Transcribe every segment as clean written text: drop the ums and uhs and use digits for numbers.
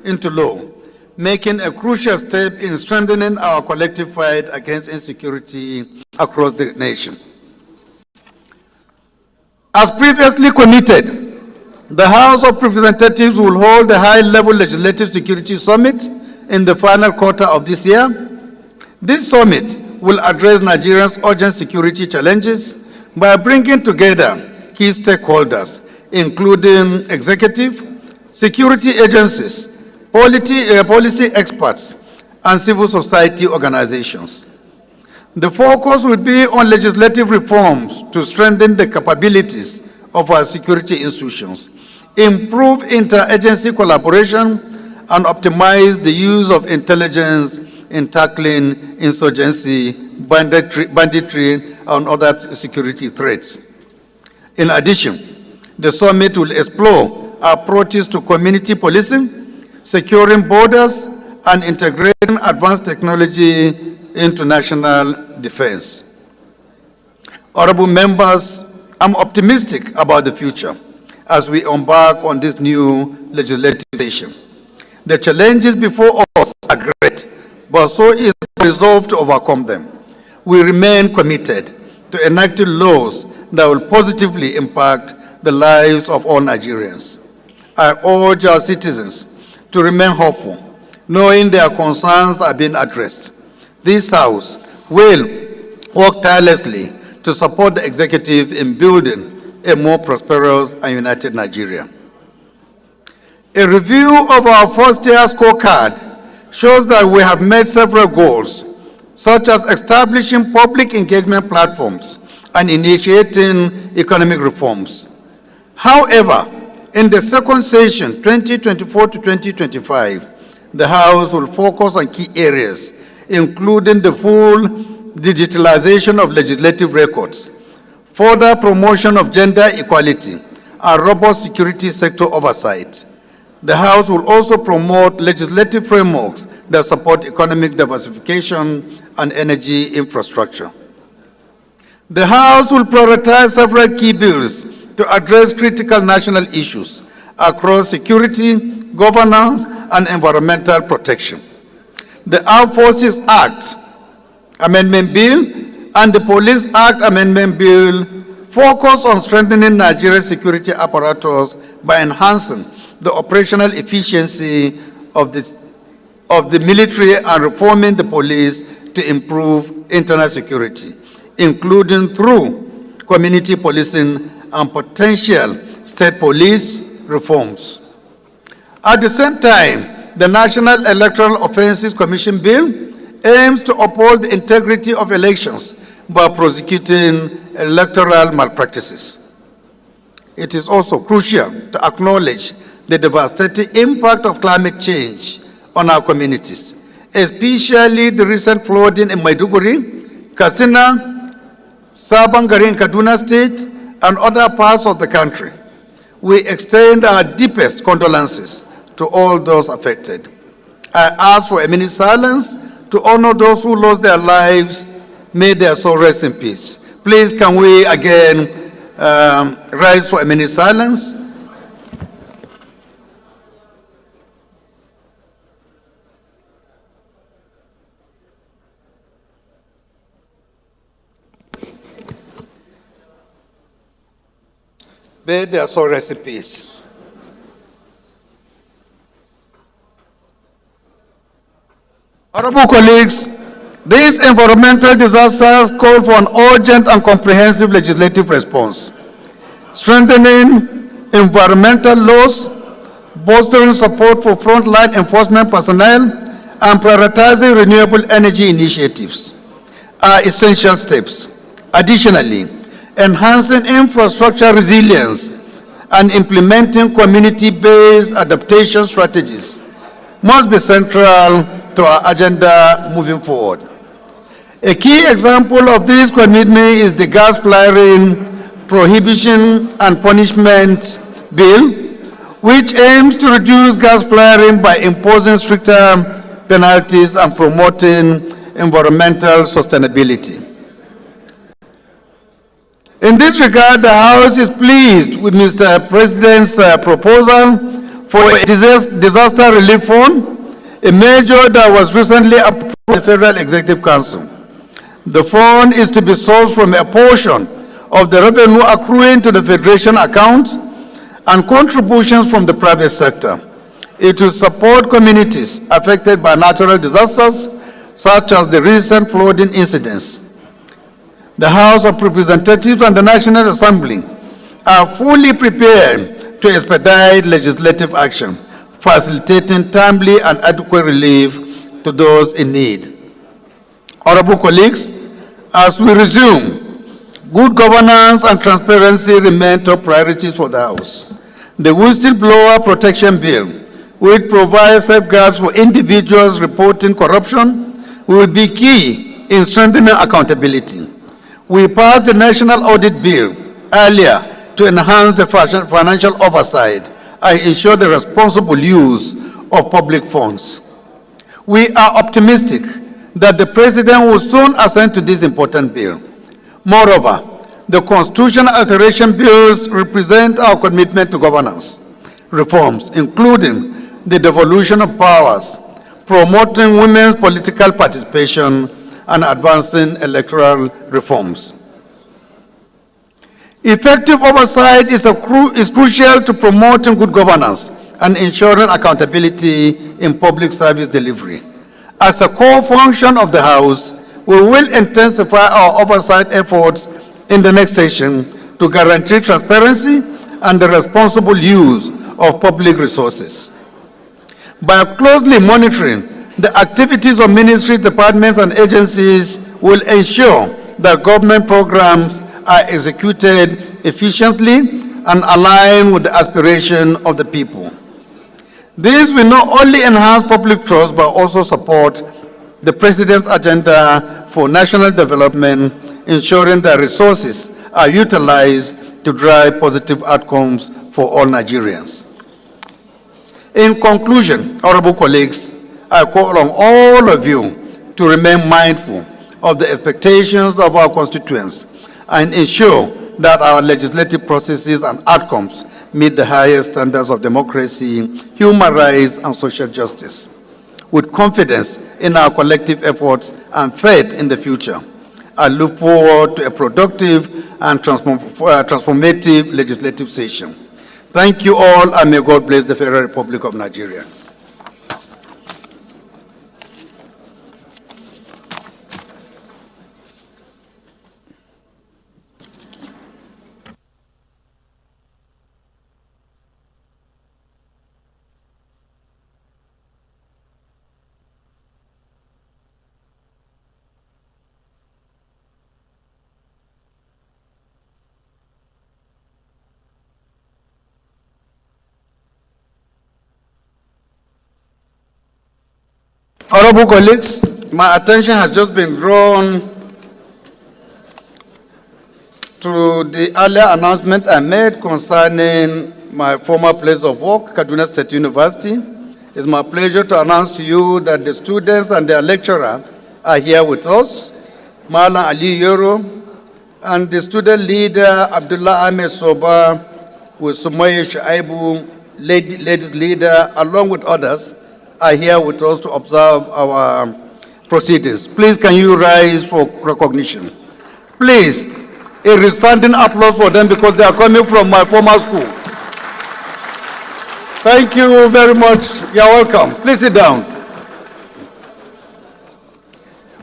into law, making a crucial step in strengthening our collective fight against insecurity across the nation. As previously committed, the House of Representatives will hold a high-level legislative security summit in the final quarter of this year. This summit will address Nigeria's urgent security challenges by bringing together key stakeholders, including executive, security agencies, policy experts, and civil society organizations. The focus will be on legislative reforms to strengthen the capabilities of our security institutions, improve interagency collaboration, and optimize the use of intelligence in tackling insurgency, banditry, and other security threats. In addition, the summit will explore approaches to community policing, securing borders, and integrating advanced technology into national defense. Honorable members, I'm optimistic about the future as we embark on this new legislative session. The challenges before us are great, but so is the resolve to overcome them. We remain committed to enacting laws that will positively impact the lives of all Nigerians. I urge our citizens to remain hopeful, knowing their concerns are being addressed. This House will work tirelessly to support the executive in building a more prosperous and united Nigeria. A review of our first-year scorecard shows that we have met several goals, such as establishing public engagement platforms and initiating economic reforms. However, in the second session, 2024 to 2025, the House will focus on key areas, including the full digitalization of legislative records, further promotion of gender equality, and robust security sector oversight. The House will also promote legislative frameworks that support economic diversification and energy infrastructure. The House will prioritize several key bills to address critical national issues across security, governance, and environmental protection. The Armed Forces Act Amendment Bill and the Police Act Amendment Bill focus on strengthening Nigeria's security apparatus by enhancing the operational efficiency of the military and reforming the police to improve internal security, including through community policing and potential state police reforms. At the same time, the National Electoral Offenses Commission Bill aims to uphold the integrity of elections by prosecuting electoral malpractices. It is also crucial to acknowledge the devastating impact of climate change on our communities, especially the recent flooding in Maiduguri, Katsina, Sabangari in Kaduna State, and other parts of the country. We extend our deepest condolences to all those affected. I ask for a minute silence to honor those who lost their lives. May their soul rest in peace. Please, can we again rise for a minute silence? May their soul rest in peace. Honorable colleagues, these environmental disasters call for an urgent and comprehensive legislative response. Strengthening environmental laws, bolstering support for frontline enforcement personnel, and prioritizing renewable energy initiatives are essential steps. Additionally, enhancing infrastructure resilience and implementing community-based adaptation strategies must be central to our agenda moving forward. A key example of this commitment is the gas flaring Prohibition and Punishment Bill, which aims to reduce gas flaring by imposing stricter penalties and promoting environmental sustainability. In this regard, the House is pleased with Mr. President's proposal for a disaster relief fund, a measure that was recently approved by the Federal Executive Council. The fund is to be sourced from a portion of the revenue accruing to the Federation account and contributions from the private sector. It will support communities affected by natural disasters, such as the recent flooding incidents. The House of Representatives and the National Assembly are fully prepared to expedite legislative action, facilitating timely and adequate relief to those in need. Honorable colleagues, as we resume, good governance and transparency remain top priorities for the House. The Whistleblower Protection Bill, which provides safeguards for individuals reporting corruption, will be key in strengthening accountability. We passed the National Audit Bill earlier to enhance the financial oversight and ensure the responsible use of public funds. We are optimistic that the President will soon assent to this important bill. Moreover, the constitutional alteration bills represent our commitment to governance reforms, including the devolution of powers, promoting women's political participation, and advancing electoral reforms. Effective oversight is crucial to promoting good governance and ensuring accountability in public service delivery. As a core function of the House, we will intensify our oversight efforts in the next session to guarantee transparency and the responsible use of public resources. By closely monitoring the activities of ministries, departments, and agencies, will ensure that government programs are executed efficiently and aligned with the aspiration of the people. This will not only enhance public trust, but also support the President's agenda for national development, ensuring that resources are utilized to drive positive outcomes for all Nigerians. In conclusion, honorable colleagues, I call on all of you to remain mindful of the expectations of our constituents and ensure that our legislative processes and outcomes meet the highest standards of democracy, human rights, and social justice. With confidence in our collective efforts and faith in the future, I look forward to a productive and transformative legislative session. Thank you all, and may God bless the Federal Republic of Nigeria. Honorable colleagues, my attention has just been drawn to the earlier announcement I made concerning my former place of work, Kaduna State University. It's my pleasure to announce to you that the students and their lecturer are here with us, Malam Ali Yoro, and the student leader, Abdullah Ahmed Soba, with Sumayya Shaibu, ladies leader, along with others, are here with us to observe our proceedings. Please, can you rise for recognition? Please, a resounding applause for them because they are coming from my former school. Thank you very much. You're welcome. Please sit down.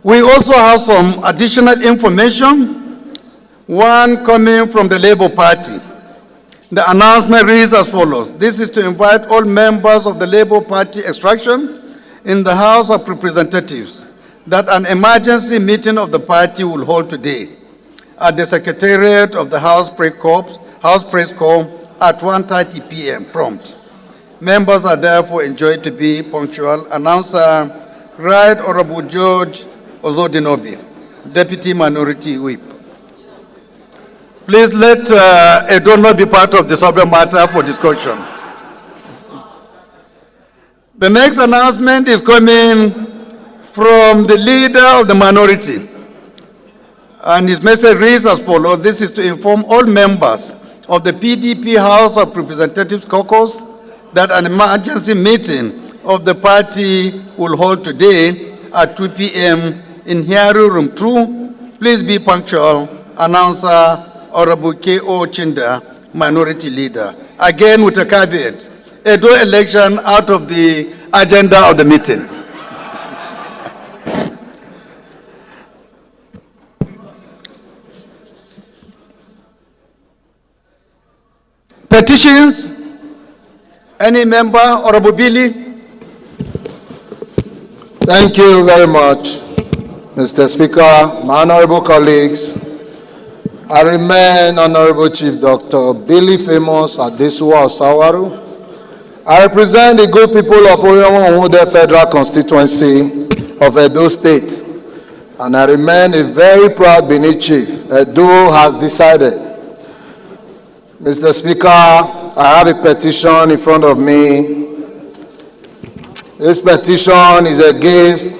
We also have some additional information, one coming from the Labour Party. The announcement reads as follows. This is to invite all members of the Labour Party extraction in the House of Representatives that an emergency meeting of the party will hold today at the Secretariat of the House Press Corps at 1:30 p.m. prompt. Members are therefore enjoined to be punctual. Announcer, Right Honorable George Ozodinobi, Deputy Minority Whip. Please let a donor be part of the subject matter for discussion. The next announcement is coming from the leader of the minority. And his message reads as follows. This is to inform all members of the PDP House of Representatives Caucus that an emergency meeting of the party will hold today at 2 p.m. in hearing room 2. Please be punctual. Announcer Honorable K.O. Chinda, Minority Leader. Again with a caveat, Edo election out of the agenda of the meeting. Petitions? Any member? Honorable Billy? Thank you very much, Mr. Speaker, my honorable colleagues. I remain Honorable Chief Dr. Billy Famous Adesuwa Osawaru. I represent the good people of Orion Federal Constituency of Edo State, and I remain a very proud Benin Chief. Edo has decided. Mr. Speaker, I have a petition in front of me. This petition is against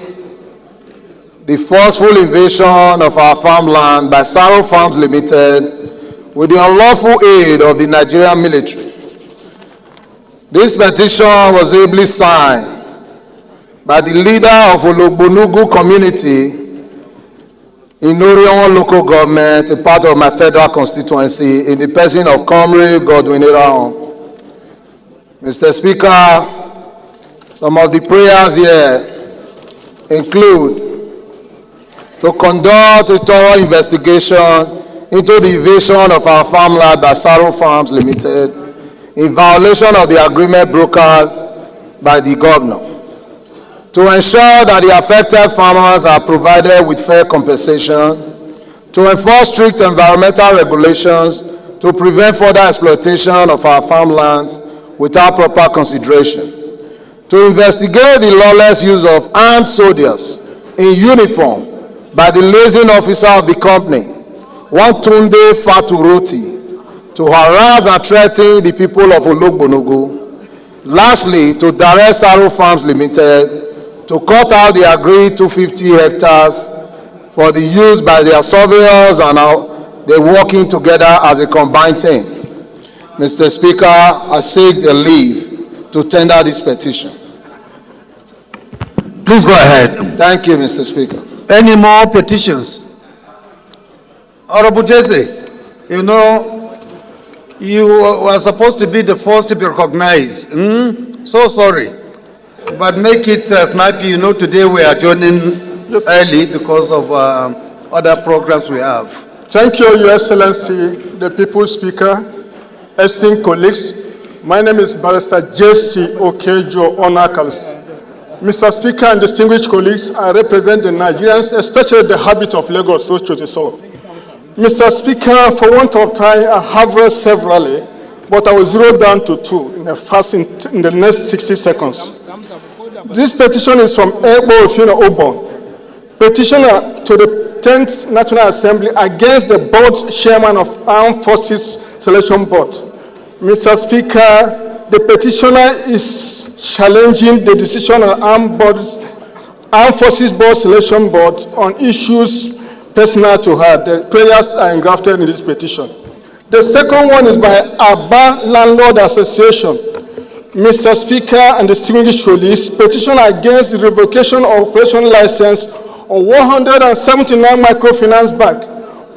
the forceful invasion of our farmland by Saro Farms Limited with the unlawful aid of the Nigerian military. This petition was ably signed by the leader of Ologbonugu community in Orion local government, a part of my federal constituency, in the person of Comrade Godwin Iraon. Mr. Speaker, some of the prayers here include to conduct a thorough investigation into the invasion of our farmland by Saro Farms Limited in violation of the agreement brokered by the governor, to ensure that the affected farmers are provided with fair compensation, to enforce strict environmental regulations to prevent further exploitation of our farmlands without proper consideration, to investigate the lawless use of armed soldiers in uniform by the liaison officer of the company, one Tunde Faturoti, to harass and threaten the people of Ologbonugu. Lastly, to direct Saro Farms Limited to cut out the agreed 250 hectares for the use by their surveyors, and now they're working together as a combined team. Mr. Speaker, I seek the leave to tender this petition. Please go ahead. Thank you, Mr. Speaker. Any more petitions? Honorable Jesse, you know, you were supposed to be the first to be recognized. So sorry. But make it snappy. You know, today we are joining early because of other programs we have. Thank you, Your Excellency, the People's Speaker, esteemed colleagues. My name is Barrister J.C. Okejo Onakals. Mr. Speaker and distinguished colleagues, I represent the Nigerians, especially the habit of Lagos, so to so. Mr. Speaker, for want of time, I have read severally, but I will zero down to two in the next 60 seconds. This petition is from Ebo Ofino Obon, petitioner to the 10th National Assembly against the board chairman of Armed Forces Selection Board. Mr. Speaker, the petitioner is challenging the decision of Armed Forces Board Selection Board on issues personal to her. The prayers are engrafted in this petition. The second one is by Abba Landlord Association. Mr. Speaker and distinguished colleagues, petition against the revocation of operation license of 179 microfinance bank,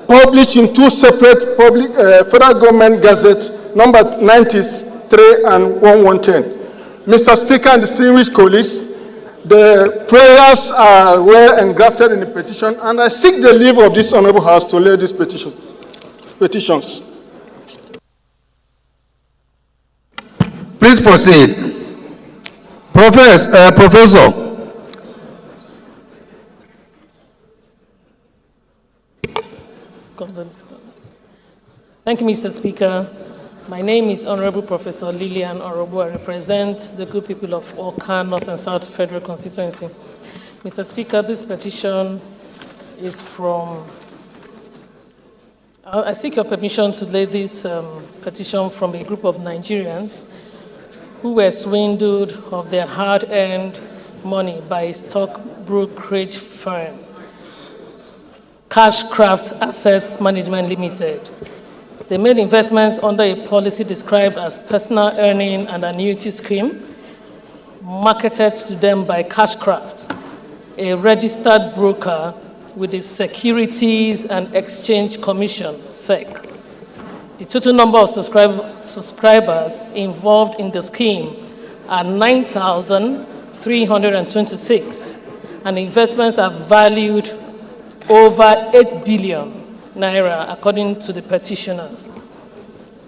published in two separate federal government gazettes, number 93 and 1110. Mr. Speaker and distinguished colleagues, the prayers are well engrafted in the petition, and I seek the leave of this honorable house to lay these petitions. Please proceed. Professor. Thank you, Mr. Speaker. My name is Honorable Professor Lillian Orobo. I represent the good people of Oka, North and South Federal Constituency. Mr. Speaker, this petition is from, I seek your permission to lay this petition from a group of Nigerians who were swindled of their hard-earned money by a stock brokerage firm, Cashcraft Assets Management Limited. They made investments under a policy described as personal earning and annuity scheme, marketed to them by Cashcraft, a registered broker with the Securities and Exchange Commission, SEC. The total number of subscribers involved in the scheme are 9,326, and investments are valued over 8 billion naira, according to the petitioners.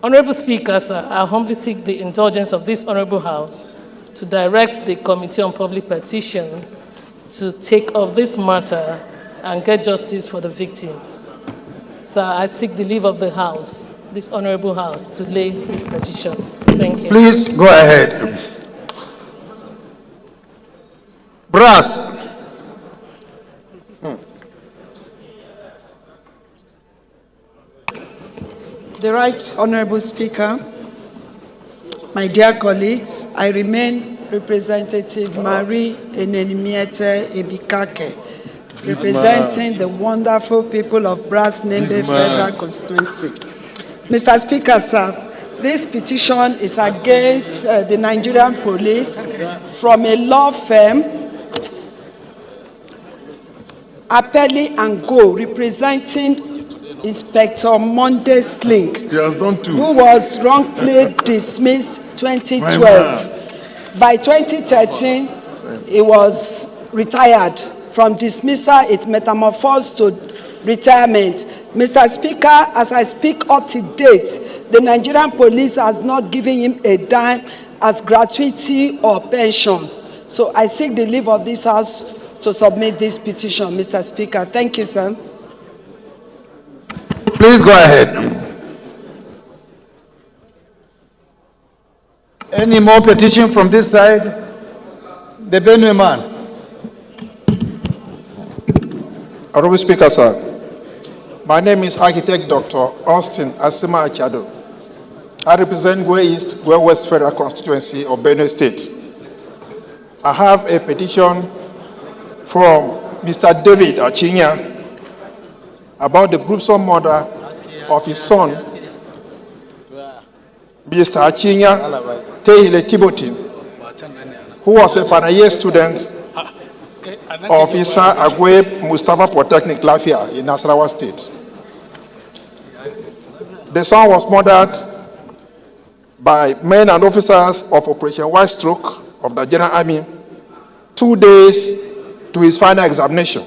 Honorable Speaker, sir, I humbly seek the indulgence of this Honorable House to direct the Committee on Public Petitions to take up this matter and get justice for the victims. Sir, I seek the leave of the House, this Honorable House, to lay this petition. Thank you. Please go ahead. Brass. The Right Honorable Speaker, my dear colleagues, I remain Representative Marie Enenimiete Ebikake, representing the wonderful people of Brass Nembe Federal Constituency. Mr. Speaker, sir, this petition is against the Nigerian police from a law firm, Apelli and Go, representing Inspector Monday Slink, who was wrongfully dismissed 2012. By 2013, he was retired. From dismissal, it metamorphosed to retirement. Mr. Speaker, as I speak up to date, the Nigerian police has not given him a dime as gratuity or pension. So I seek the leave of this House to submit this petition, Mr. Speaker. Thank you, sir. Please go ahead. Any more petition from this side? The Benue man. Honorable Speaker, sir, my name is Architect Dr. Austin Asima Achado. I represent Gwe East, Gwe West Federal Constituency of Benue State. I have a petition from Mr. David Achinya about the gruesome murder of his son, Mr. Achinya Tehile Timothy, who was a final year student of Isa Agwe Mustafa Polytechnic Lafia in Nasarawa State. The son was murdered by men and officers of Operation White Stroke of the General Army 2 days to his final examination.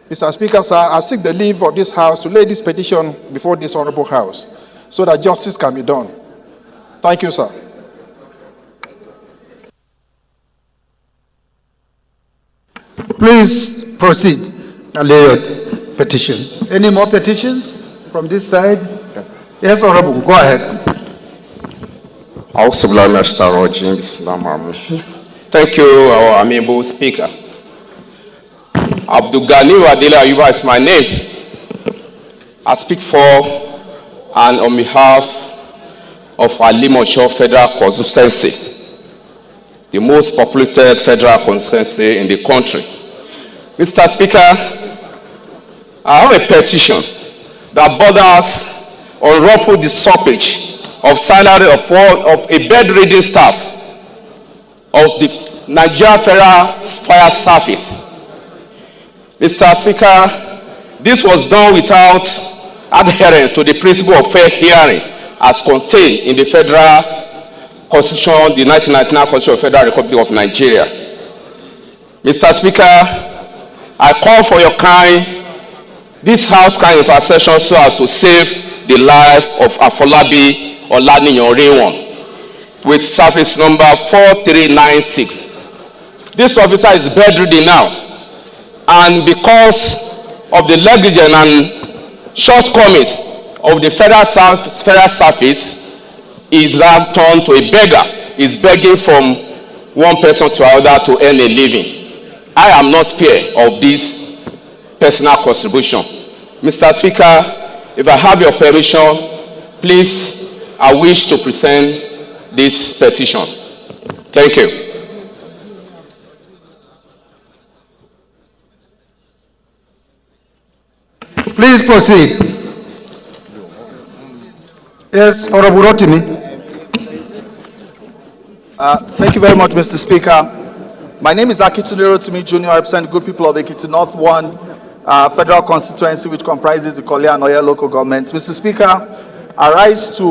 Mr. Speaker, sir, I seek the leave of this House to lay this petition before this Honorable House so that justice can be done. Thank you, sir. Please proceed and lay your petition. Any more petitions from this side? Yes, Honorable, go ahead. Thank you, our amiable Speaker. Abdul Ghani Wadila Ayuba is my name. I speak for and on behalf of Alimosho Federal Constituency, the most populated federal constituency in the country. Mr. Speaker, I have a petition that borders on unlawful stoppage of salary of a bedridden staff of the Nigeria Federal Fire Service. Mr. Speaker, this was done without adherence to the principle of fair hearing as contained in the Federal Constitution, the 1999 Constitution of the Federal Republic of Nigeria. Mr. Speaker, I call for your this House kind intercession so as to save the life of Afolabi Olaniyan Rewon with service number 4396. This officer is bedridden now, and because of the negligence and shortcomings of the federal service, is now turned to a beggar. Is begging from one person to another to earn a living. I am not spared of this personal contribution. Mr. Speaker, if I have your permission, please, I wish to present this petition. Thank you. Please proceed. Yes, Honorable Rotimi. Thank you very much, Mr. Speaker. My name is Akitunde Rotimi Jr. I represent the good people of Ekiti North 1 Federal Constituency, which comprises the Kole and Oya local government. Mr. Speaker, I rise to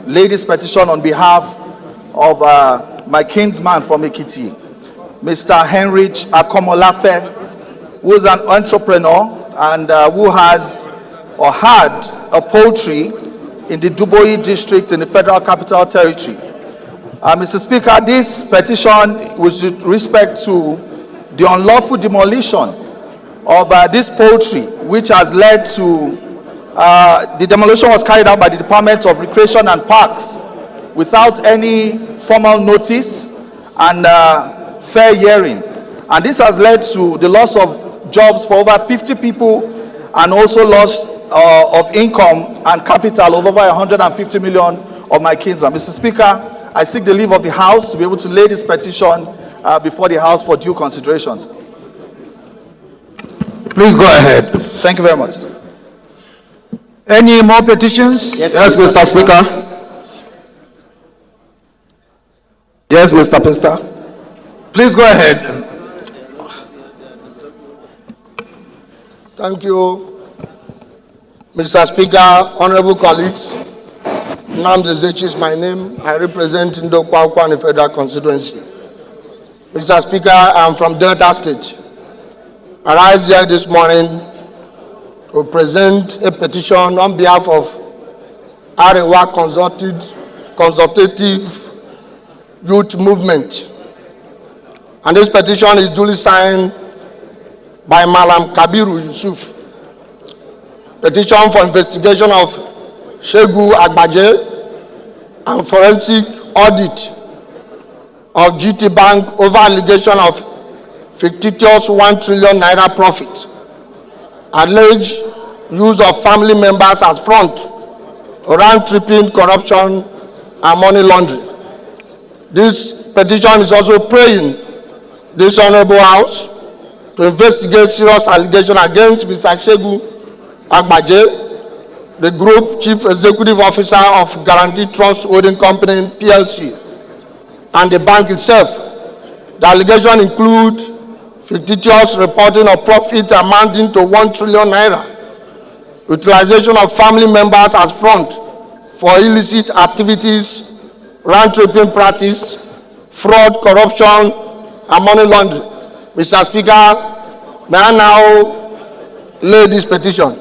lay this petition on behalf of my kinsman from Ekiti, Mr. Henrich Akomolafe, who is an entrepreneur and who has or had a poultry in the Dubois district in the Federal Capital Territory. Mr. Speaker, this petition with respect to the unlawful demolition of this poultry, which has led to the demolition was carried out by the Department of Recreation and Parks without any formal notice and fair hearing. And this has led to the loss of jobs for over 50 people and also loss of income and capital of over 150 million of my kinsmen. Mr. Speaker, I seek the leave of the House to be able to lay this petition before the House for due considerations. Please go ahead. Thank you very much. Any more petitions? Yes, Mr. Speaker. Yes, Mr. Speaker. Please go ahead. Thank you, Mr. Speaker, honorable colleagues. Nnamdi Ezechi is my name. I represent Ndokwa in the Federal Constituency. Mr. Speaker, I am from Delta State. I rise here this morning to present a petition on behalf of Arewa Consultative Youth Movement. And this petition is duly signed by Malam Kabiru Yusuf. Petition for investigation of Shegu Agbaje and forensic audit of GT Bank over allegation of fictitious 1 trillion naira profit, alleged use of family members as front, round-tripping corruption and money laundering. This petition is also praying this Honorable House to investigate serious allegations against Mr. Shegu Agbaje, the Group Chief Executive Officer of Guarantee Trust Holding Company PLC, and the bank itself. The allegations include fictitious reporting of profit amounting to 1 trillion naira, utilization of family members as front for illicit activities, round-tripping practice, fraud, corruption, and money laundering. Mr. Speaker, may I now lay this petition?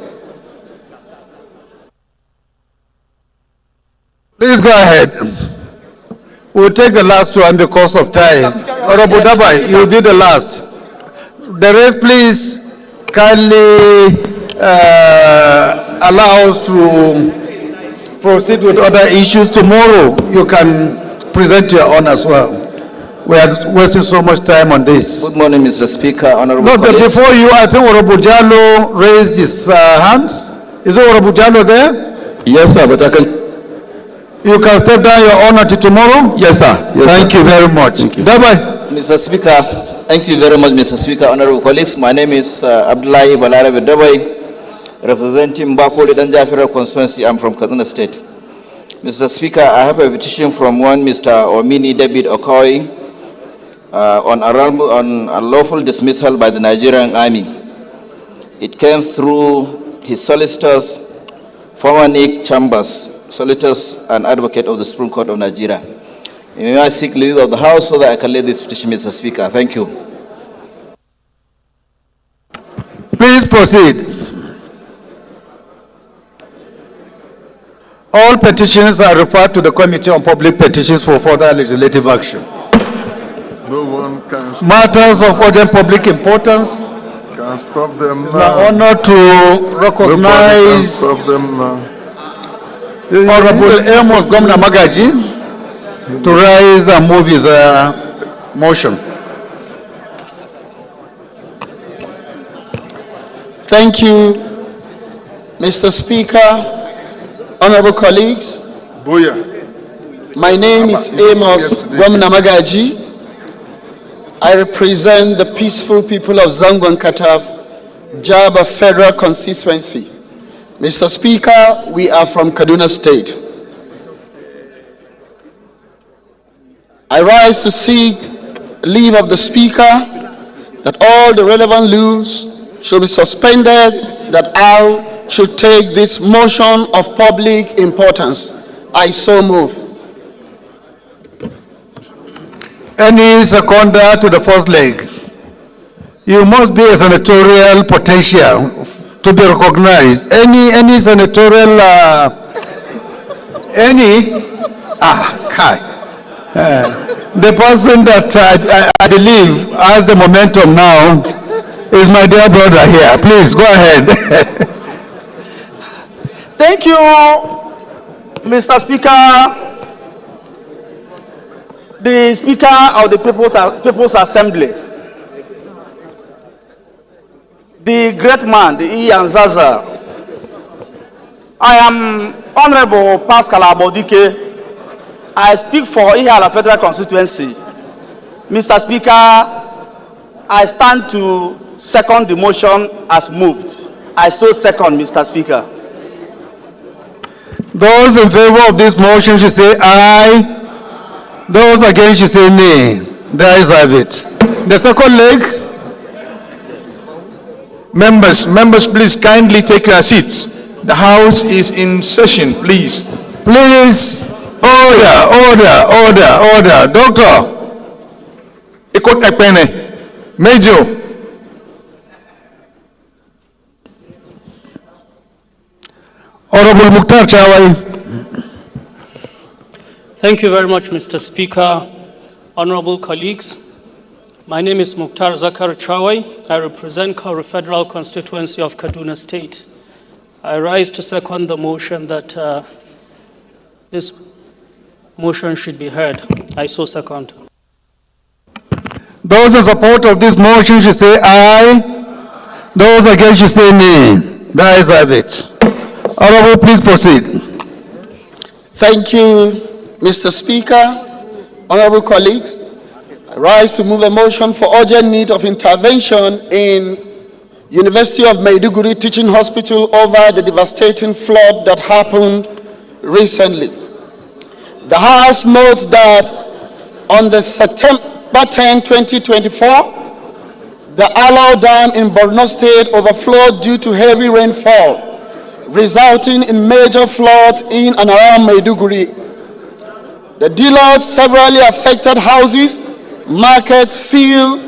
Please go ahead. We'll take the last one because of time. Honorable Dabai, you'll be the last. The rest, please kindly allow us to proceed with other issues. Tomorrow, you can present your own as well. We are wasting so much time on this. Good morning, Mr. Speaker, honorable No, but colleagues. before you, I think Honorable Jallo raised his hands. Is Honorable Jallo there? Yes, sir, but I can... You can step down your honor until tomorrow? Yes, sir. Yes, Thank you very much. Dabai. Mr. Speaker, thank you very much, Mr. Speaker, honorable colleagues. My name is Abdullahi Balarabe Dabai, representing Bako Danja Federal Constituency. I'm from Kaduna State. Mr. Speaker, I have a petition from one Mr. Omini David Okoy on unlawful dismissal by the Nigerian Army. It came through his solicitors, former Nick Chambers, solicitor and advocate of the Supreme Court of Nigeria. May I seek leave of the House so that I can lay this petition, Mr. Speaker. Thank you. Please proceed. All petitions are referred to the Committee on Public Petitions for further legislative action. No one can Matters of urgent public importance. stop them It's now. my honor to Nobody can recognize stop them now. Honorable Amos Gomna Magaji to rise and move his motion. Thank you, Mr. Speaker, honorable colleagues. Booyah. My name is Amos Gomna Magaji. I represent the peaceful people of Zangon Kataf, Jaba Federal Constituency. Mr. Speaker, we are from Kaduna State. I rise to seek leave of the Speaker that all the relevant rules should be suspended, that I should take this motion of public importance. I so move. Any seconder to the first leg? You must be a senatorial potential to be recognized. Any senatorial, the person that I believe has the momentum now is my dear brother here. Please go ahead. Thank you, Mr. Speaker. The Speaker of the People's Assembly, the great man, the Ian Zaza. I am Honorable Pascal Abodike. I speak for Ihala Federal Constituency. Mr. Speaker, I stand to second the motion as moved. I so second, Mr. Speaker. Those in favor of this motion should say aye. Those against should say nay. There is have it. The second leg. Members, please kindly take your seats. The House is in session, please. Please, order. Doctor. Ikot Ekpene, Major. Honorable Mukhtar Chawai. Thank you very much, Mr. Speaker. Honorable colleagues, my name is Mukhtar Zakar Chawai. I represent Kauri Federal Constituency of Kaduna State. I rise to second the motion that this motion should be heard. I so second. Those in support of this motion should say aye. Those against should say nay. There is have it. Honorable, please proceed. Thank you, Mr. Speaker. Honorable colleagues, I rise to move a motion for urgent need of intervention in University of Maiduguri Teaching Hospital over the devastating flood that happened recently. The House notes that on the September 10, 2024, the Alau Dam in Borno State overflowed due to heavy rainfall, resulting in major floods in and around Maiduguri. The deluge severely affected houses, markets, field,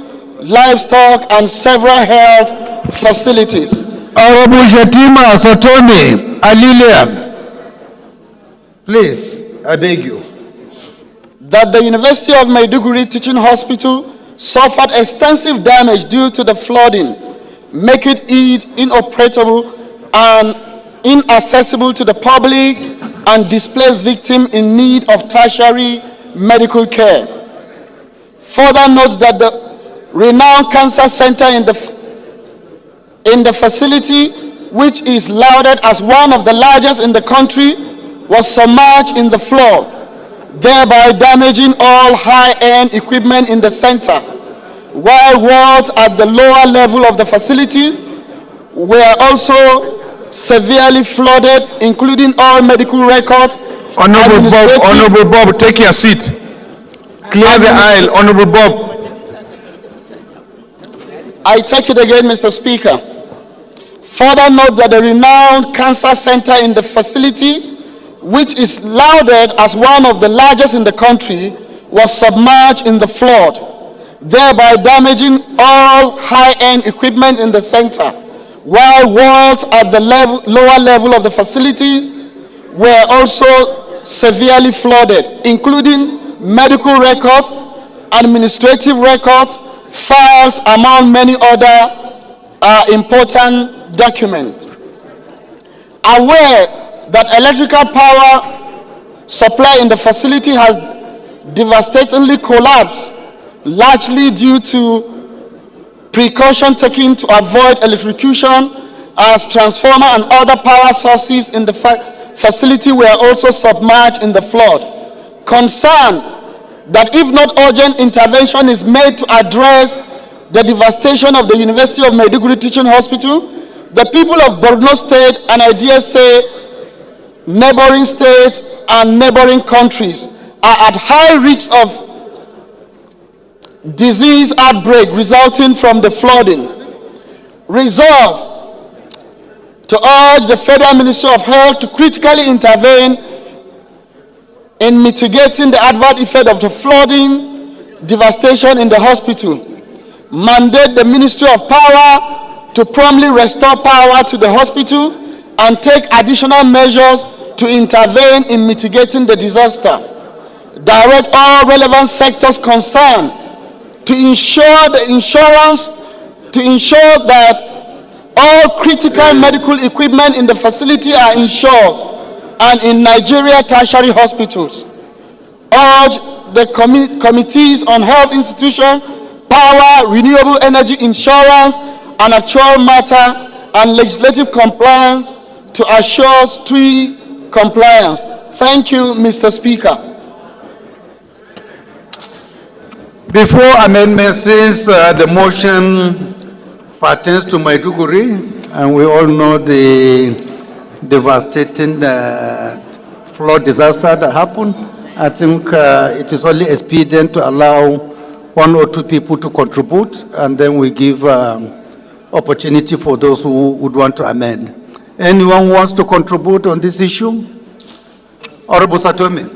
livestock, and several health facilities. Honorable Shatima Sotoni Alilia, please, I beg you. That the University of Maiduguri Teaching Hospital suffered extensive damage due to the flooding, making it inoperable and inaccessible to the public and displaced victims in need of tertiary medical care. Further notes that the renowned cancer center in the facility, which is lauded as one of the largest in the country, was submerged in the flood, thereby damaging all high-end equipment in the center, while walls at the lower level of the facility were also severely flooded, including all medical records. Honorable Bob, take your seat. Clear the aisle. Honorable Bob. I take it again, Mr. Speaker. Further note that the renowned cancer center in the facility, which is lauded as one of the largest in the country, was submerged in the flood, thereby damaging all high-end equipment in the center, while walls at the lower level of the facility were also severely flooded, including medical records, administrative records, files, among many other important documents. Aware that electrical power supply in the facility has devastatingly collapsed, largely due to precaution taken to avoid electrocution, as transformer and other power sources in the facility were also submerged in the flood. Concerned that if not urgent intervention is made to address the devastation of the University of Maiduguri Teaching Hospital, the people of Borno State, and I dare say neighboring states and neighboring countries, are at high risk of disease outbreak resulting from the flooding. Resolve to urge the Federal Ministry of Health to critically intervene in mitigating the adverse effect of the flooding devastation in the hospital. Mandate the Ministry of Power to promptly restore power to the hospital and take additional measures to intervene in mitigating the disaster. Direct all relevant sectors concerned to ensure that all critical medical equipment in the facility are insured and in Nigeria tertiary hospitals. Urge the committees on health institution, power, renewable energy insurance, and actual matter and legislative compliance to assure strict compliance. Thank you, Mr. Speaker. Before amendments, since the motion pertains to Maiduguri, and we all know the devastating flood disaster that happened, I think it is only expedient to allow 1 or 2 people to contribute, and then we give opportunity for those who would want to amend. Anyone who wants to contribute on this issue? Honorable Satomi.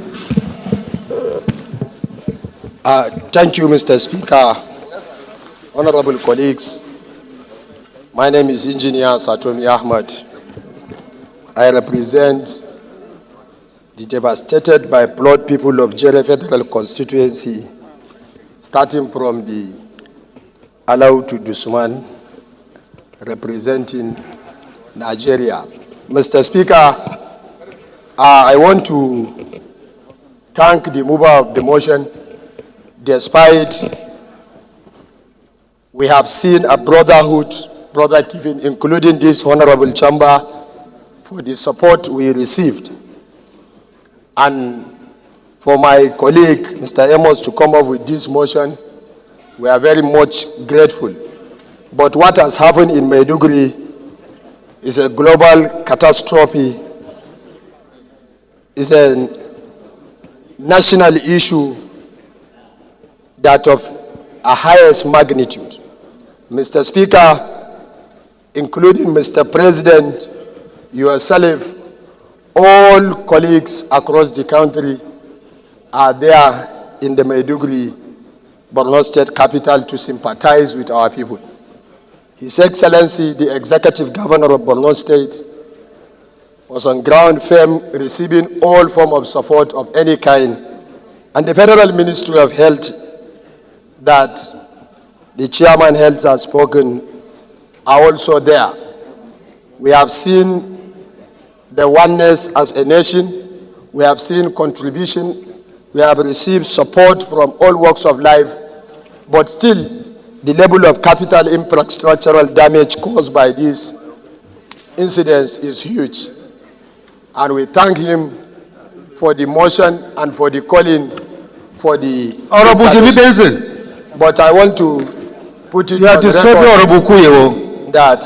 Thank you, Mr. Speaker. Honorable colleagues, my name is Engineer Satomi Ahmad. I represent the devastated by flood people of Jere Federal Constituency, starting from the Alau to Dusman, representing Nigeria. Mr. Speaker, I want to thank the mover of the motion. Despite we have seen a brother giving, including this honorable chamber, for the support we received. And for my colleague, Mr. Amos, to come up with this motion, we are very much grateful. But what has happened in Maiduguri is a global catastrophe. It's a national issue that of a highest magnitude. Mr. Speaker, including Mr. President, yourself, all colleagues across the country are there in the Maiduguri, Borno State capital, to sympathize with our people. His Excellency, the Executive Governor of Borno State, was on ground firm, receiving all form of support of any kind, and the Federal Ministry of Health that the Chairman Health has spoken are also there. We have seen the oneness as a nation. We have seen contribution. We have received support from all walks of life, but still the level of capital infrastructural damage caused by this incident is huge. And we thank him for the motion and for the calling for the... Honorable Jimmy Benson. But I want to put it on record that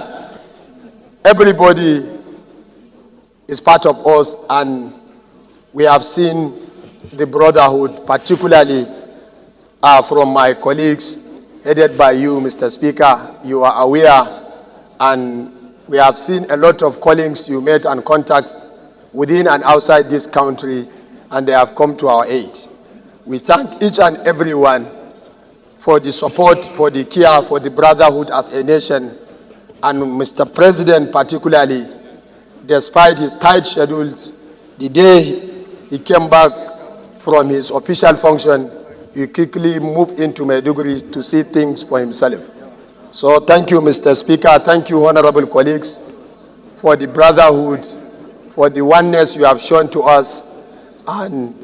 everybody is part of us, and we have seen the brotherhood, particularly from my colleagues, headed by you, Mr. Speaker. You are aware, and we have seen a lot of callings you made and contacts within and outside this country, and they have come to our aid. We thank each and every one for the support, for the care, for the brotherhood as a nation, and Mr. President particularly, despite his tight schedules, the day he came back from his official function, he quickly moved into Maiduguri to see things for himself. So thank you, Mr. Speaker. Thank you, honorable colleagues, for the brotherhood, for the oneness you have shown to us, and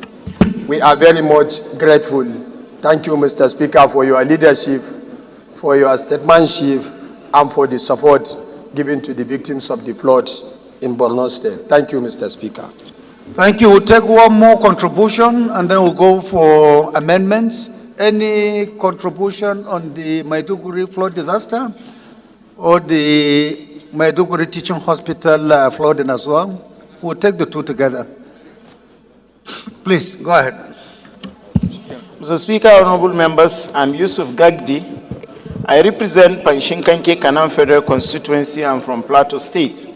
we are very much grateful. Thank you, Mr. Speaker, for your leadership, for your statesmanship, and for the support given to the victims of the flood in Borno State. Thank you, Mr. Speaker. Thank you. We'll take one more contribution, and then we'll go for amendments. Any contribution on the Maiduguri flood disaster or the Maiduguri Teaching Hospital flooding as well? We'll take the two together. Please, go ahead. Mr. Speaker, honorable members, I'm Yusuf Gagdi. I represent Panshinkanke Kanam Federal Constituency. I'm from Plateau State.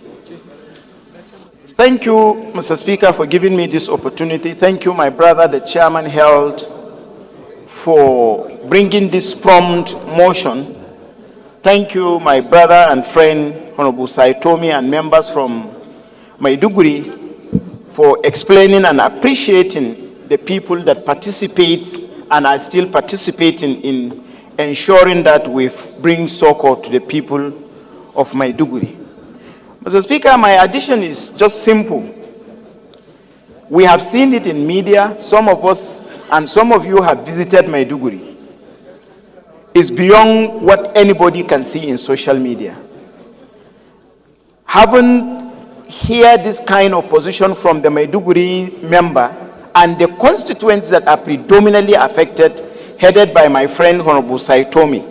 Thank you, Mr. Speaker, for giving me this opportunity. Thank you, my brother, the chairman held, for bringing this prompt motion. Thank you, my brother and friend, Honorable Saitomi, and members from Maiduguri, for explaining and appreciating the people that participate and are still participating in ensuring that we bring succor to the people of Maiduguri. Mr. Speaker, my addition is just simple. We have seen it in media. Some of us and some of you have visited Maiduguri. It's beyond what anybody can see in social media. Haven't heard this kind of position from the Maiduguri member and the constituents that are predominantly affected, headed by my friend Honorable Saitomi.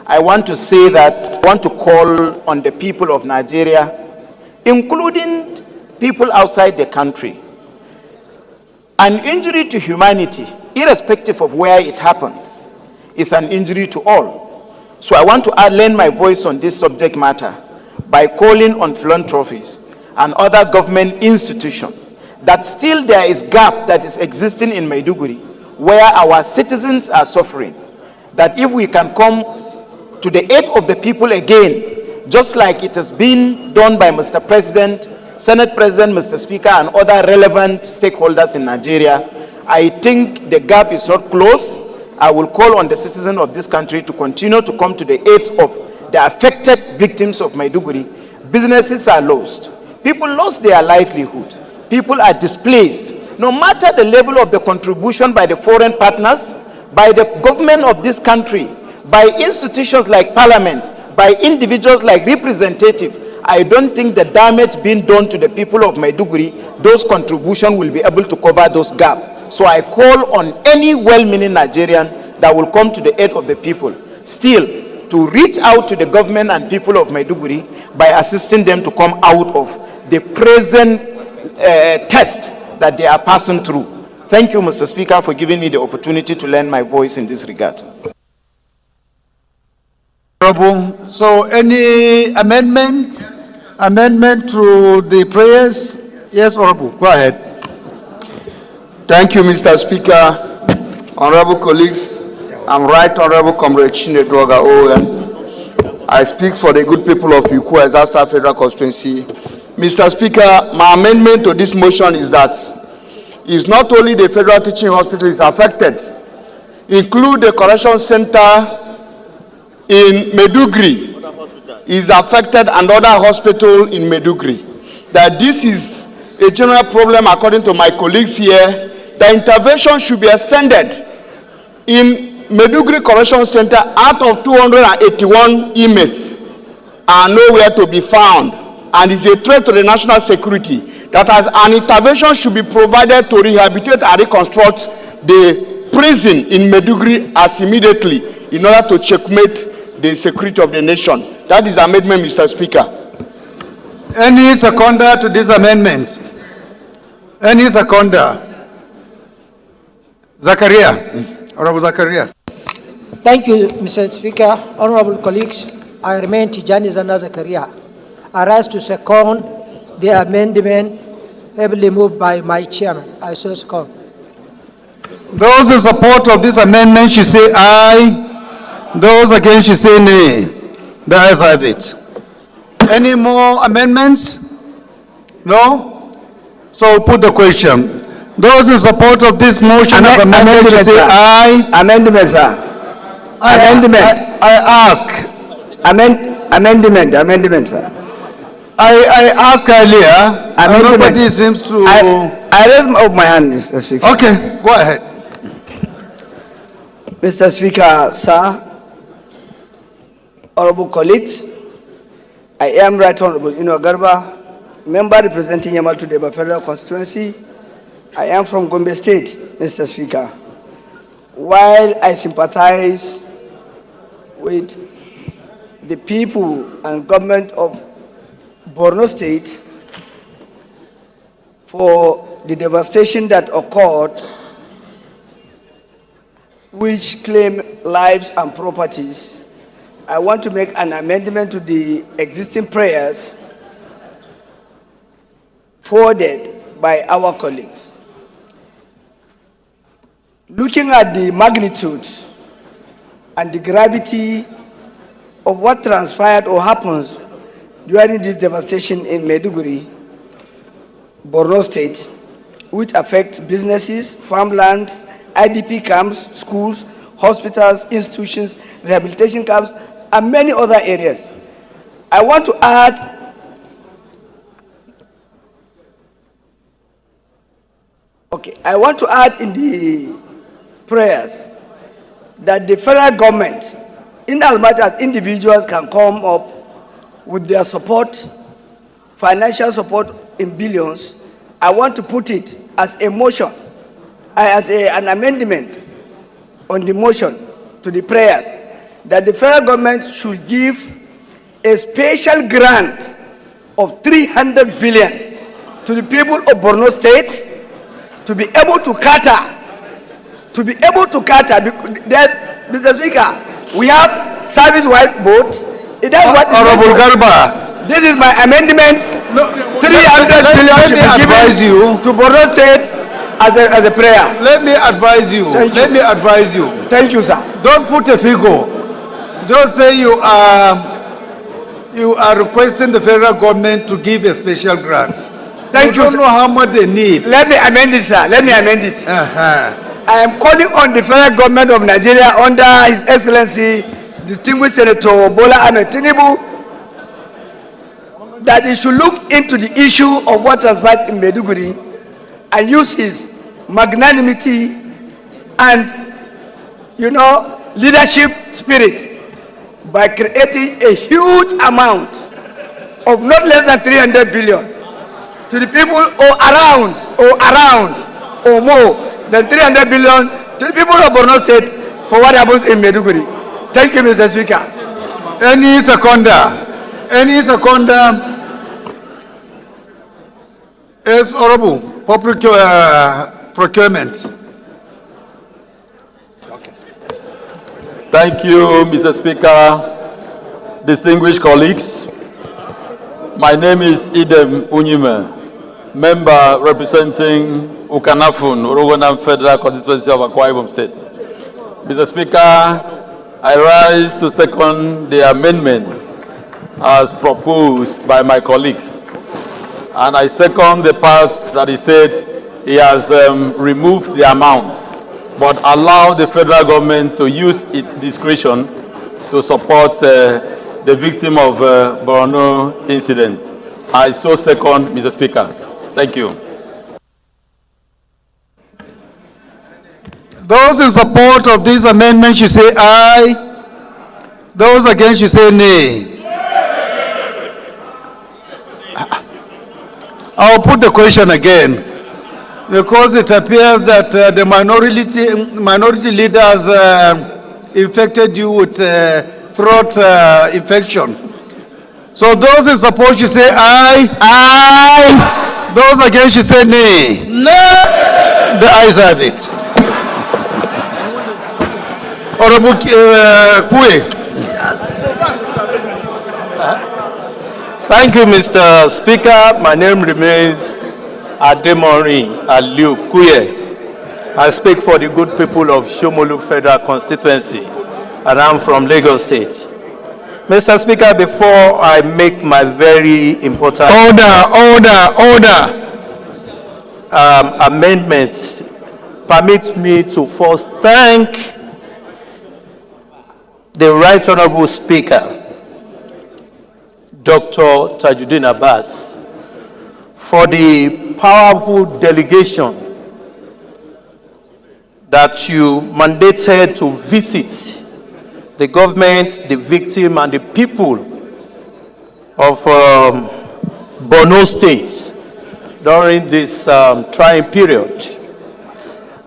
I want to say that I want to call on the people of Nigeria, including people outside the country. An injury to humanity, irrespective of where it happens, is an injury to all. So I want to lend my voice on this subject matter by calling on philanthropies and other government institutions that still there is gap that is existing in Maiduguri where our citizens are suffering. That if we can come to the aid of the people again, just like it has been done by Mr. President, Senate President, Mr. Speaker, and other relevant stakeholders in Nigeria, I think the gap is not closed. I will call on the citizens of this country to continue to come to the aid of the affected victims of Maiduguri. Businesses are lost. People lost their livelihood. People are displaced. No matter the level of the contribution by the foreign partners, by the government of this country, by institutions like parliament, by individuals like representatives, I don't think the damage being done to the people of Maiduguri, those contributions will be able to cover those gaps. So I call on any well-meaning Nigerian that will come to the aid of the people, still to reach out to the government and people of Maiduguri by assisting them to come out of the present test that they are passing through. Thank you, Mr. Speaker, for giving me the opportunity to lend my voice in this regard. So any amendment to the prayers? Yes, Honorable, go ahead. Thank you, Mr. Speaker. Honorable colleagues, I'm Right Honorable Comrade Chinedroga Owen. I speak for the good people of Ikwu Ezasa Federal Constituency. Mr. Speaker, my amendment to this motion is that it's not only the Federal Teaching Hospital is affected, include the Correction Center in Maiduguri is affected and other hospital in Maiduguri. That this is a general problem according to my colleagues here. The intervention should be extended. In Maiduguri Correction Center, out of 281 inmates are nowhere to be found, and is a threat to the national security. That as an intervention should be provided to rehabilitate and reconstruct the prison in Maiduguri as immediately in order to checkmate the security of the nation. That is the amendment, Mr. Speaker. Any seconder to this amendment? Any seconder? Zakaria. Honorable Zakaria. Thank you, Mr. Speaker. Honorable colleagues, I remain Tijani Zana Zakaria. I rise to second the amendment heavily moved by my chairman. I so second. Those in support of this amendment should say aye. Those against should say nay. The ayes have it. Any more amendments? No? So we'll put the question. Those in support of this motion as amended should say aye. Amendment, sir. Amendment. I ask. Amendment, sir. I asked earlier, and nobody seems to... I raise my hand, Mr. Speaker. Okay, go ahead. Mr. Speaker, sir, honorable colleagues, I am Right Honorable Ino Garba, member representing Yamal Deba Federal Constituency. I am from Gombe State, Mr. Speaker. While I sympathize with the people and government of Borno State for the devastation that occurred which claim lives and properties, I want to make an amendment to the existing prayers forwarded by our colleagues. Looking at the magnitude and the gravity of what transpired or happens during this devastation in Maiduguri, Borno State, which affects businesses, farmlands, IDP camps, schools, hospitals, institutions, rehabilitation camps, and many other areas. I want to add in the prayers that the federal government, in as much as individuals can come up with their support, financial support in billions, I want to put it as a motion, an amendment on the motion to the prayers, that the federal government should give a special grant of 300 billion to the people of Borno State to be able to cater. Mr. Speaker, we have service-wide boats. Honorable Garba, this is my amendment. 300 billion should be given to Borno State as a prayer. Let me advise you. Thank you, sir. Don't put a figure. Just say you are requesting the federal government to give a special grant. Thank you. Don't know how much they need. Let me amend it, sir. Let me amend it. I am calling on the federal government of Nigeria under His Excellency, Distinguished Senator Bola Ahmed Tinubu, that he should look into the issue of what transpired in Maiduguri and use his magnanimity and, leadership spirit by creating a huge amount of not less than 300 billion to the people or more than 300 billion to the people of Borno State for what happens in Maiduguri. Thank you, Mr. Speaker. Any seconder? Yes, Honorable, public procurement. Thank you, Mr. Speaker, distinguished colleagues. My name is Idem Unyime, member representing Ukanafun, Orogonam Federal Constituency of Akwa Ibom State. Mr. Speaker, I rise to second the amendment as proposed by my colleague. And I second the part that he said he has removed the amounts, but allow the federal government to use its discretion to support the victim of Borno incident. I so second, Mr. Speaker. Thank you. Those in support of this amendment should say aye. Those against should say nay. I'll put the question again, because it appears that the minority leaders infected you with throat infection. So those in support should say aye. Aye. Those against should say nay. No. The ayes have it. Honorable Kwe. Thank you, Mr. Speaker. My name remains Ademori Aliu Kuye. I speak for the good people of Shomolu Federal Constituency, and I'm from Lagos State. Mr. Speaker, before I make my very important amendment, permit me to first thank the Right Honorable Speaker, Dr. Tajuddin Abbas, for the powerful delegation that you mandated to visit the government, the victim, and the people of Borno State during this trying period,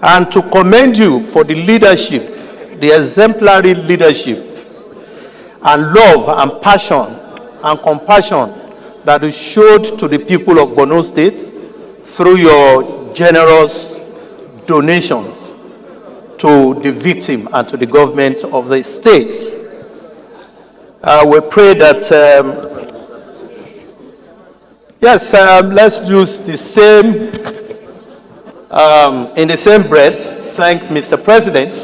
and to commend you for the leadership, the exemplary leadership and love and passion and compassion that you showed to the people of Borno State through your generous donations to the victim and to the government of the state. We pray that, let's use the same, in the same breath, thank Mr. President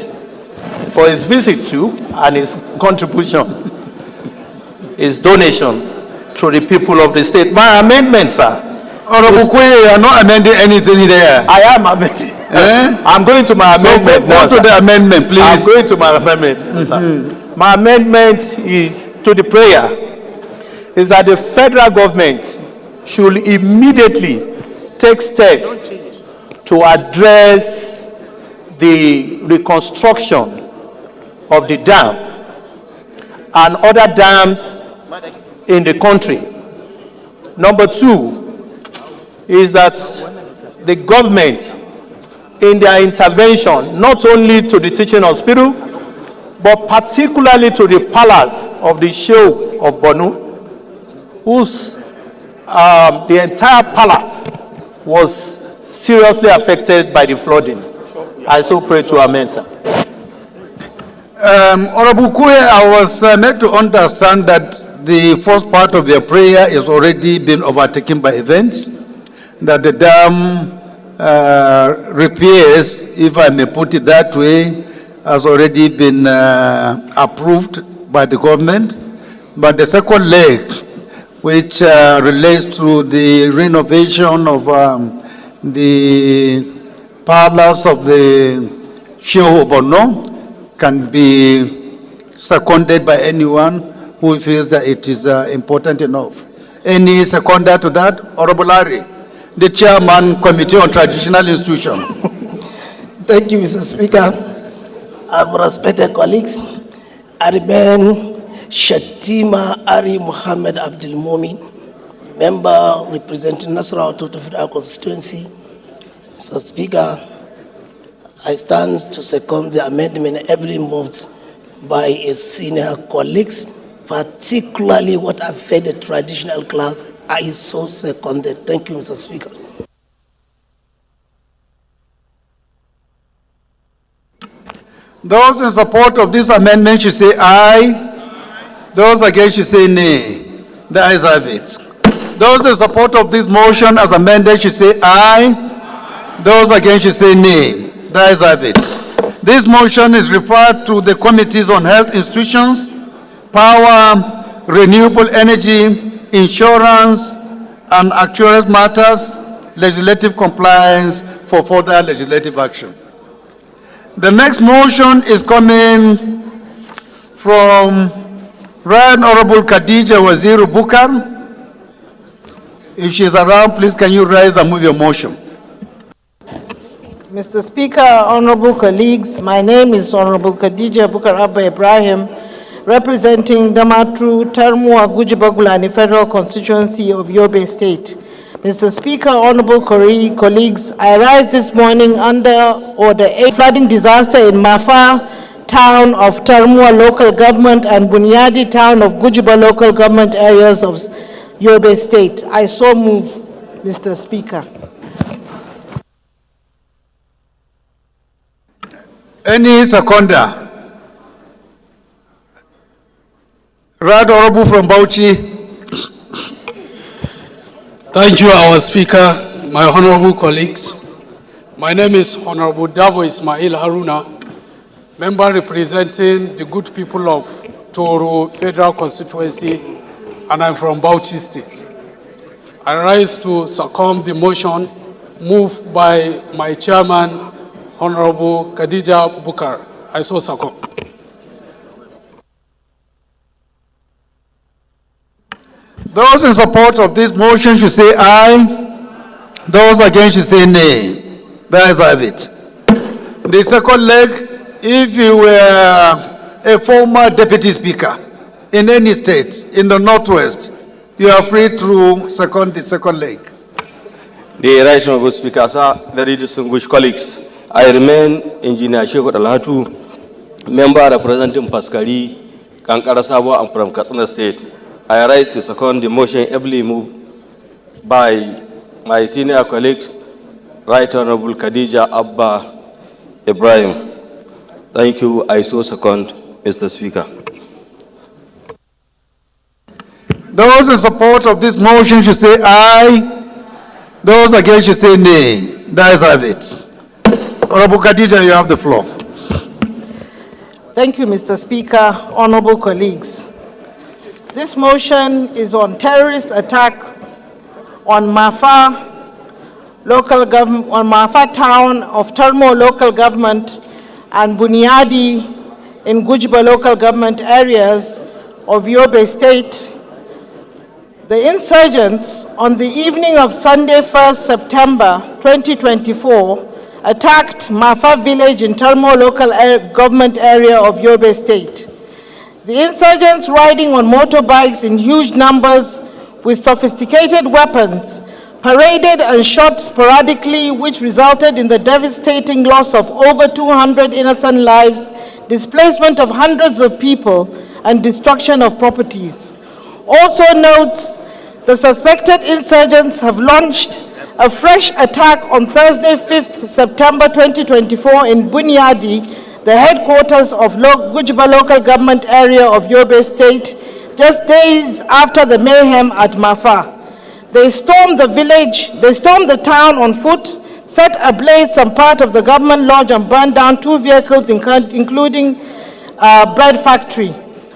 for his visit to and his contribution, his donation to the people of the state. My amendment, sir. Honorable Kuye, you are not amending anything there. I am amending. I'm going to my amendment. So go to the amendment, please. I'm going to my amendment. Sir. My amendment is to the prayer, is that the federal government should immediately take steps to address the reconstruction of the dam and other dams in the country. Number two is that the government, in their intervention, not only to the teaching hospital, but particularly to the palace of the Sheikh of Borno, whose the entire palace was seriously affected by the flooding. I so pray to amend, sir. Honorable Kuye, I was made to understand that the first part of your prayer is already been overtaken by events, that the dam repairs, if I may put it that way, has already been approved by the government. But the second leg, which relates to the renovation of the palace of the Sheikh of Borno, can be seconded by anyone who feels that it is important enough. Any seconder to that? Honorable Larry, the Chairman, Committee on Traditional Institutions. Thank you, Mr. Speaker. Respected colleagues, I remain Shatima Ari Muhammad Abdul Momin, member representing Nasarawa Toto Federal Constituency. Mr. Speaker, I stand to second the amendment every moved by a senior colleagues, particularly what affect the traditional class. I so seconded. Thank you, Mr. Speaker. Those in support of this amendment should say aye. Those against should say nay. The ayes have it. Those in support of this motion as amended should say aye. Those against should say nay. The ayes have it. This motion is referred to the Committees on Health Institutions, Power, Renewable Energy, Insurance, and Actuarial Matters, Legislative Compliance for further legislative action. The next motion is coming from Right Honorable Khadija Waziri Bukar. If she is around, please can you rise and move your motion. Mr. Speaker, honorable colleagues, my name is Honorable Khadija Bukar Abba Ibrahim, representing Damatru, Tarmua, Gujibagulani Federal Constituency of Yobe State. Mr. Speaker, honorable colleagues, I rise this morning under Order 8, flooding disaster in Mafa town of Tarmua local government and Bunyadi town of Gujiba local government areas of Yobe State. I so move, Mr. Speaker. Any seconder? Right Honorable from Bauchi. Thank you, our Speaker, my honorable colleagues. My name is Honorable Dabo Ismail Haruna, member representing the good people of Toro Federal Constituency, and I'm from Bauchi State. I rise to second the motion moved by my chairman, Honorable Khadija Bukar. I so second. Those in support of this motion should say aye. Those against should say nay. The ayes have it. The second leg, if you were a former deputy speaker in any state in the Northwest, you are free to second the second leg. The right honorable speaker, sir, very distinguished colleagues, I remain Engineer Sheikh Alhatu, member representing Paskari, Kankara Sabo, and from Katsina State. I rise to second the motion ably moved by my senior colleagues, Right Honorable Khadija Abba Ibrahim. Thank you. I so second, Mr. Speaker. Those in support of this motion should say aye. Those against should say nay. The ayes have it. Honorable Khadija, you have the floor. Thank you, Mr. Speaker. Honorable colleagues. This motion is on terrorist attack on Mafa town of Termo local government and Bunyadi in Gujba local government areas of Yobe State. The insurgents on the evening of Sunday, 1st September 2024, attacked Mafa village in Termo local government area of Yobe State. The insurgents, riding on motorbikes in huge numbers with sophisticated weapons, paraded and shot sporadically, which resulted in the devastating loss of over 200 innocent lives, displacement of hundreds of people, and destruction of properties. Also notes, the suspected insurgents have launched a fresh attack on Thursday, 5th September 2024 in Bunyadi, the headquarters of Gujba local government area of Yobe State, just days after the mayhem at Mafa. They stormed the village, they stormed the town on foot, set ablaze some part of the government lodge and burned down 2 vehicles, including a bread factory.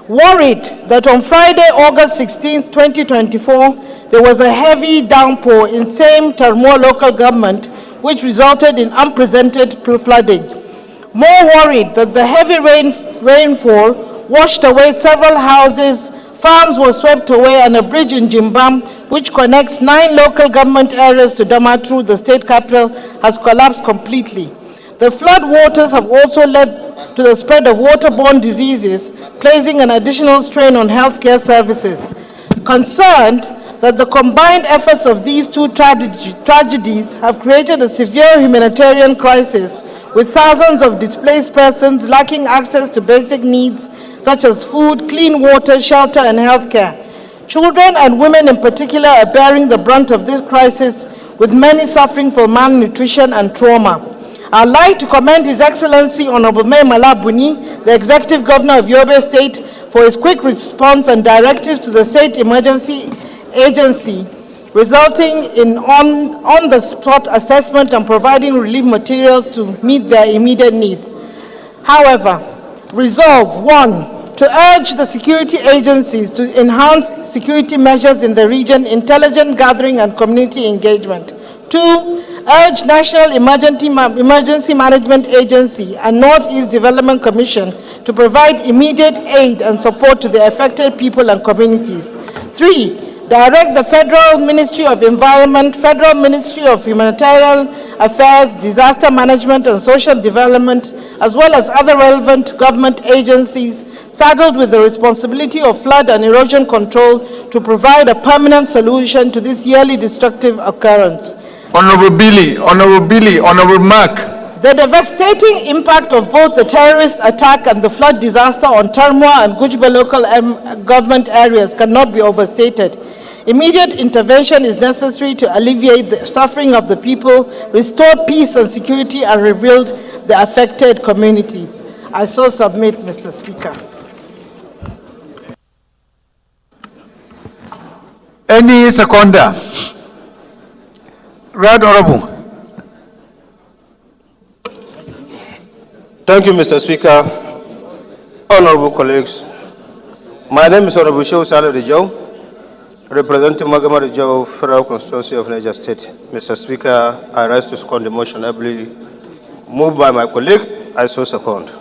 Worried that on Friday, August 16, 2024, there was a heavy downpour in same Termo local government, which resulted in unprecedented flooding. More worried that the heavy rainfall washed away several houses, farms were swept away, and a bridge in Jimbam, which connects 9 local government areas to Damaturu, the state capital, has collapsed completely. The flood waters have also led to the spread of waterborne diseases, placing an additional strain on healthcare services. Concerned that the combined efforts of these 2 tragedies have created a severe humanitarian crisis, with thousands of displaced persons lacking access to basic needs such as food, clean water, shelter, and healthcare. Children and women in particular are bearing the brunt of this crisis, with many suffering from malnutrition and trauma. I'd like to commend His Excellency Honorable Mai Malabuni, the Executive Governor of Yobe State, for his quick response and directives to the State Emergency Agency, resulting in on-the-spot assessment and providing relief materials to meet their immediate needs. However, resolve 1, to urge the security agencies to enhance security measures in the region, intelligence gathering, and community engagement. 2, urge National Emergency Management Agency and Northeast Development Commission to provide immediate aid and support to the affected people and communities. 3, direct the Federal Ministry of Environment, Federal Ministry of Humanitarian Affairs, Disaster Management and Social Development, as well as other relevant government agencies saddled with the responsibility of flood and erosion control to provide a permanent solution to this yearly destructive occurrence. Honorable Billy, Honorable Mark. The devastating impact of both the terrorist attack and the flood disaster on Termoa and Gujba local government areas cannot be overstated. Immediate intervention is necessary to alleviate the suffering of the people, restore peace and security, and rebuild the affected communities. I so submit, Mr. Speaker. Any seconder? Right Honorable. Thank you, Mr. Speaker. Honorable colleagues, my name is Honorable Shehu Saleh Rijau, representing Magama Rijau Federal Constituency of Niger State. Mr. Speaker, I rise to second the motion ably moved by my colleague. I so second.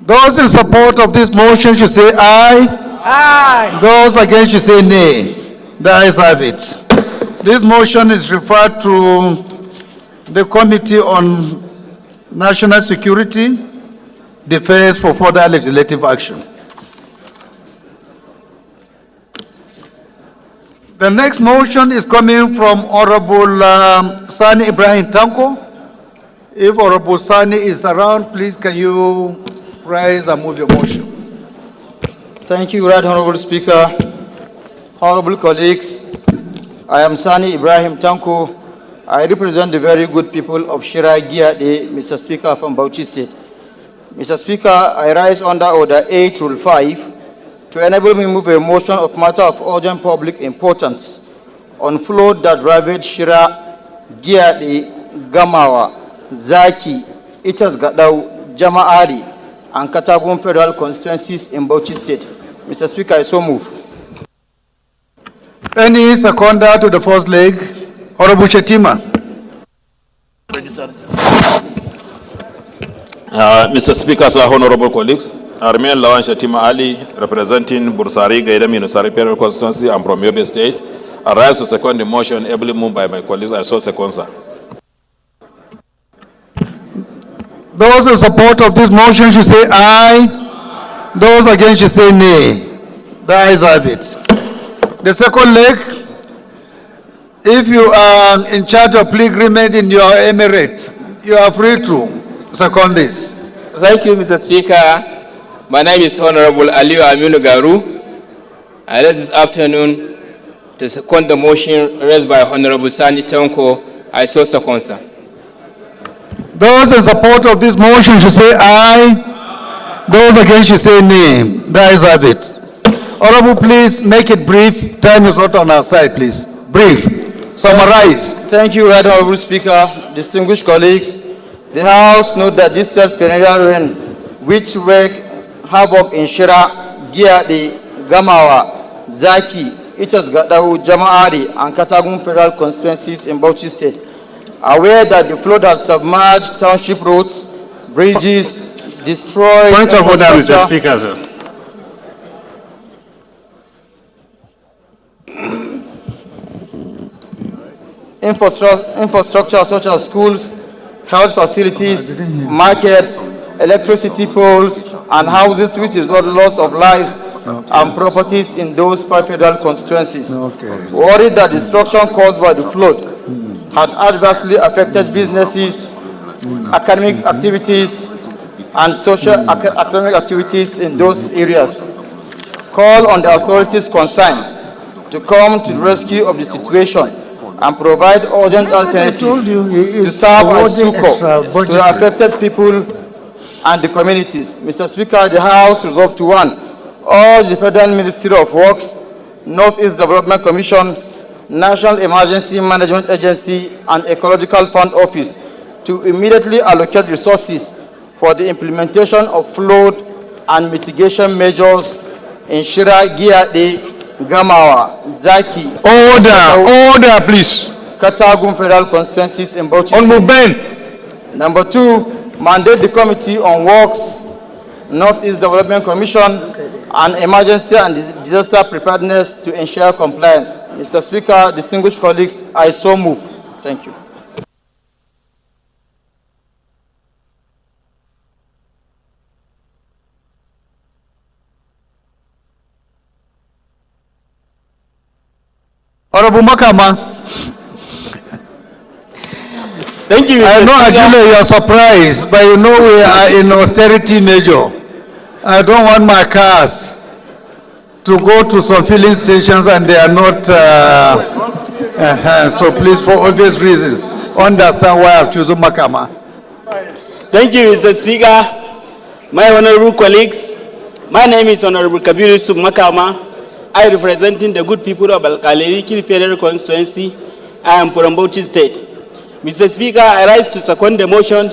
Those in support of this motion should say aye. Aye. Those against should say nay. The ayes have it. This motion is referred to the Committee on National Security, Defense for further legislative action. The next motion is coming from Honorable Sani Ibrahim Tanko. If Honorable Sani is around, please can you rise and move your motion. Thank you, Right Honorable Speaker. Honorable colleagues, I am Sani Ibrahim Tanko, I represent the very good people of Shira Giade, Mr. Speaker, from Bauchi State. Mr. Speaker, I rise under Order 8, Rule 5, to enable me move a motion of matter of urgent public importance on flood that ravaged Shira Giade, Gamawa, Zaki, Itas Gadau, Jama'ari, and Katagum federal constituencies in Bauchi State. Mr. Speaker, I so move. Any seconder to the first leg? Honorable Shetima. Mr. Speaker, sir, honorable colleagues, I remain Lawan Shetima Ali, representing Bursari, Gaidam Unusari Federal Constituency. I'm from Yobe State. I rise to second the motion, ably moved by my colleagues. I so second, sir. Those in support of this motion should say aye. Those against should say nay. The ayes have it. The second leg, if you are in charge of pilgrimage in your emirates, you are free to second this. Thank you, Mr. Speaker. My name is Honorable Aliyu Aminu Garu. I rise this afternoon to second the motion raised by Honorable Sani Tanko. I so second, sir. Those in support of this motion should say aye. Those against should say nay. The ayes have it. Honorable, please make it brief. Time is not on our side, please. Brief. Summarize. Thank you, Right Honorable Speaker. Distinguished colleagues, the House note that this self-perennial rain, which wreaked havoc in Shira, Giade, Gamawa, Zaki, Itas Gadau, Jama'ari, and Katagum federal constituencies in Bauchi State, aware that the flood has submerged township roads, bridges, destroyed... Point of order, Mr. Speaker, sir. Infrastructure such as schools, health facilities, market, electricity poles, and houses, which is the loss of lives and properties in those 5 federal constituencies. Worried that destruction caused by the flood had adversely affected businesses, academic activities, and social academic activities in those areas. Call on the authorities concerned to come to the rescue of the situation and provide urgent alternatives to serve as succor to the affected people and the communities. Mr. Speaker, the House resolved to 1, urge the Federal Ministry of Works, Northeast Development Commission, National Emergency Management Agency, and Ecological Fund Office to immediately allocate resources for the implementation of flood and mitigation measures in Shira, Giade, Gamawa, Zaki. Order, please. Katagum federal constituencies in Bauchi. Honorable Ben. Number 2, mandate the Committee on Works, Northeast Development Commission, and Emergency and Disaster Preparedness to ensure compliance. Mr. Speaker, distinguished colleagues, I so move. Thank you. Honorable Makama. Thank you, Mr. I know, Ajule, you are surprised, but you know we are in austerity measure. I don't want my cars to go to some filling stations and they are not, so please, for obvious reasons, understand why I've chosen Makama. Thank you, Mr. Speaker. My honorable colleagues, my name is Honorable Kabiru Makama. I representing the good people of Al-Kaleri Federal Constituency. I am from Bauchi State. Mr. Speaker, I rise to second the motion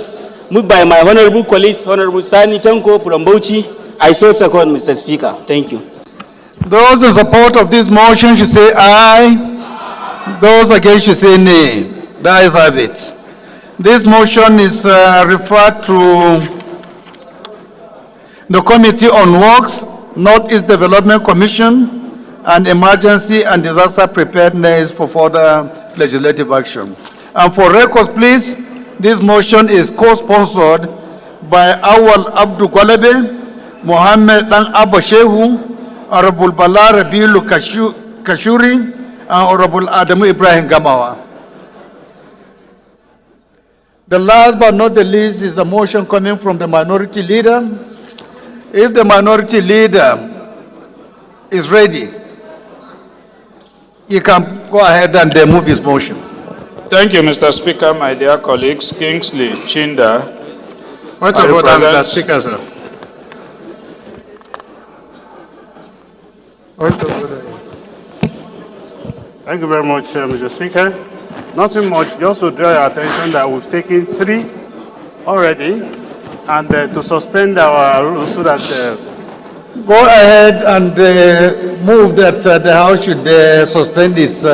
moved by my honorable colleagues, Honorable Sani Tanko from Bauchi. I so second, Mr. Speaker. Thank you. Those in support of this motion should say aye. Those against should say nay. The ayes have it. This motion is referred to the Committee on Works, Northeast Development Commission, and Emergency and Disaster Preparedness for further legislative action. And for records, please, this motion is co-sponsored by Awal Abdu Gwalebe, Mohammed Dan Abba Shehu, Honorable Bala Rabiulu Kashuri, and Honorable Adamu Ibrahim Gamawa. The last but not the least is the motion coming from the minority leader. If the minority leader is ready, you can go ahead and move his motion. Thank you, Mr. Speaker, my dear colleagues. Kingsley Chinda. Point I of order, Mr. represent- Speaker, sir. Point of order. Thank you very much, Mr. Speaker. Nothing much, just to draw your attention that we've taken 3 already, and to suspend our rules so that Go ahead and move that the House should suspend its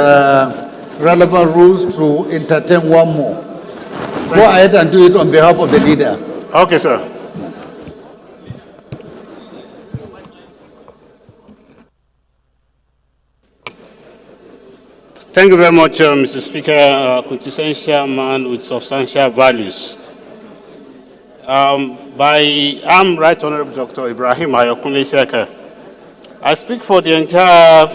relevant rules to entertain one more. Go ahead and do it on behalf of the leader. Okay, sir. Thank you very much, Mr. Speaker. Quintessential man with substantial values. I'm Right Honorable Dr. Ibrahim Ayokunle Seka. I speak for the entire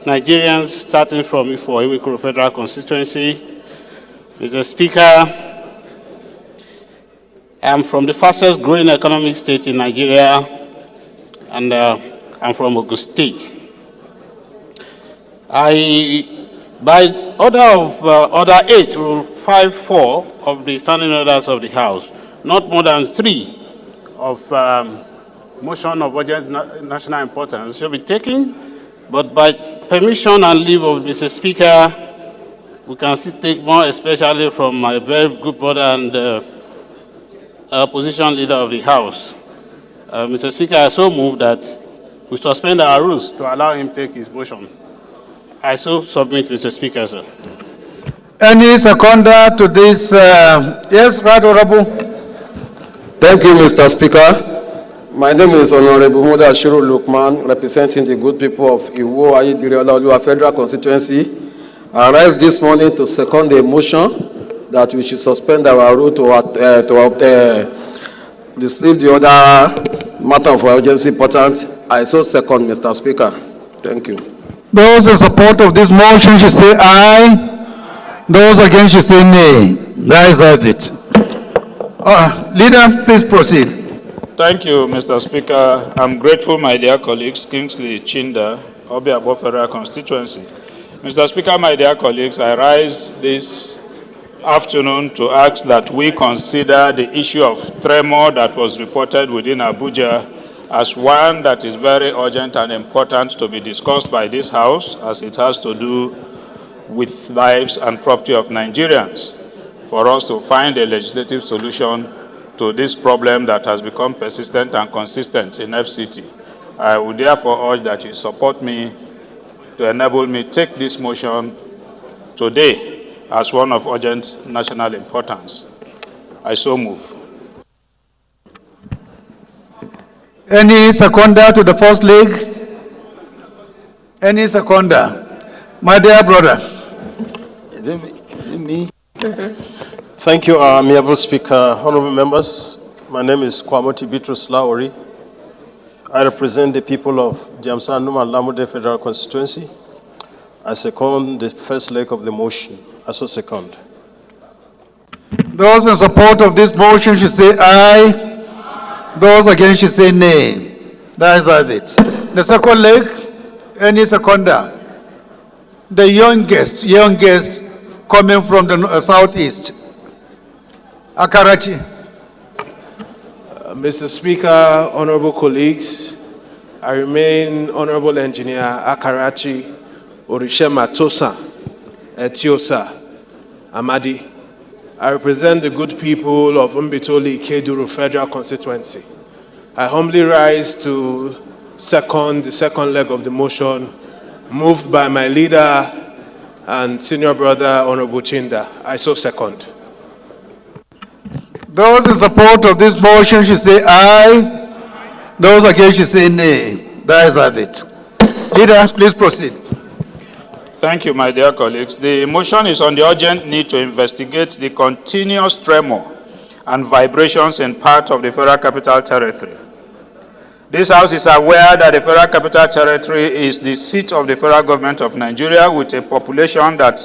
Nigerians, starting from Ifo Iwikoro Federal Constituency. Mr. Speaker, I'm from the fastest growing economic state in Nigeria, and I'm from Ogun State. By order of Order 8, Rule 5.4 of the Standing Orders of the House, not more than 3 of motion of urgent national importance should be taken, but by permission and leave of Mr. Speaker, we can still take more, especially from my very good brother and opposition leader of the House. Mr. Speaker, I so move that we suspend our rules to allow him to take his motion. I so submit, Mr. Speaker, sir. Any seconder to this? Yes, Right Honorable. Thank you, Mr. Speaker. My name is Honorable Muda Shiru Lukman, representing the good people of Iwo Ayedire Federal Constituency. I rise this morning to second the motion that we should suspend our rule to receive the other matter of urgency important. I so second, Mr. Speaker. Thank you. Those in support of this motion should say aye. Those against should say nay. The ayes have it. Leader, please proceed. Thank you, Mr. Speaker. I'm grateful, my dear colleagues. Kingsley Chinda, Obiabo Federal Constituency. Mr. Speaker, my dear colleagues, I rise this afternoon to ask that we consider the issue of tremor that was reported within Abuja as one that is very urgent and important to be discussed by this House, as it has to do with lives and property of Nigerians, for us to find a legislative solution to this problem that has become persistent and consistent in FCT. I would therefore urge that you support me to enable me take this motion today as one of urgent national importance. I so move. Any seconder to the first leg? Any seconder? My dear brother. Is it me? Thank you, amiable Speaker, honorable members. My name is Kwamoti Bitrus Laori. I represent the people of Jamsa Numa Lamude Federal Constituency. I second the first leg of the motion. I so second. Those in support of this motion should say aye. Those against should say nay. The ayes have it. The second leg, any seconder? The youngest coming from the southeast. Akarachi. Mr. Speaker, honorable colleagues, I remain Honorable Engineer Akarachi Orishema Tosa Etiosa Amadi. I represent the good people of Mbitoli Keduru Federal Constituency. I humbly rise to second the second leg of the motion moved by my leader and senior brother, Honorable Chinda. I so second. Those in support of this motion should say aye. Those against should say nay. The ayes have it. Leader, please proceed. Thank you, my dear colleagues. The motion is on the urgent need to investigate the continuous tremor and vibrations in part of the Federal Capital Territory. This House is aware that the Federal Capital Territory is the seat of the federal government of Nigeria, with a population that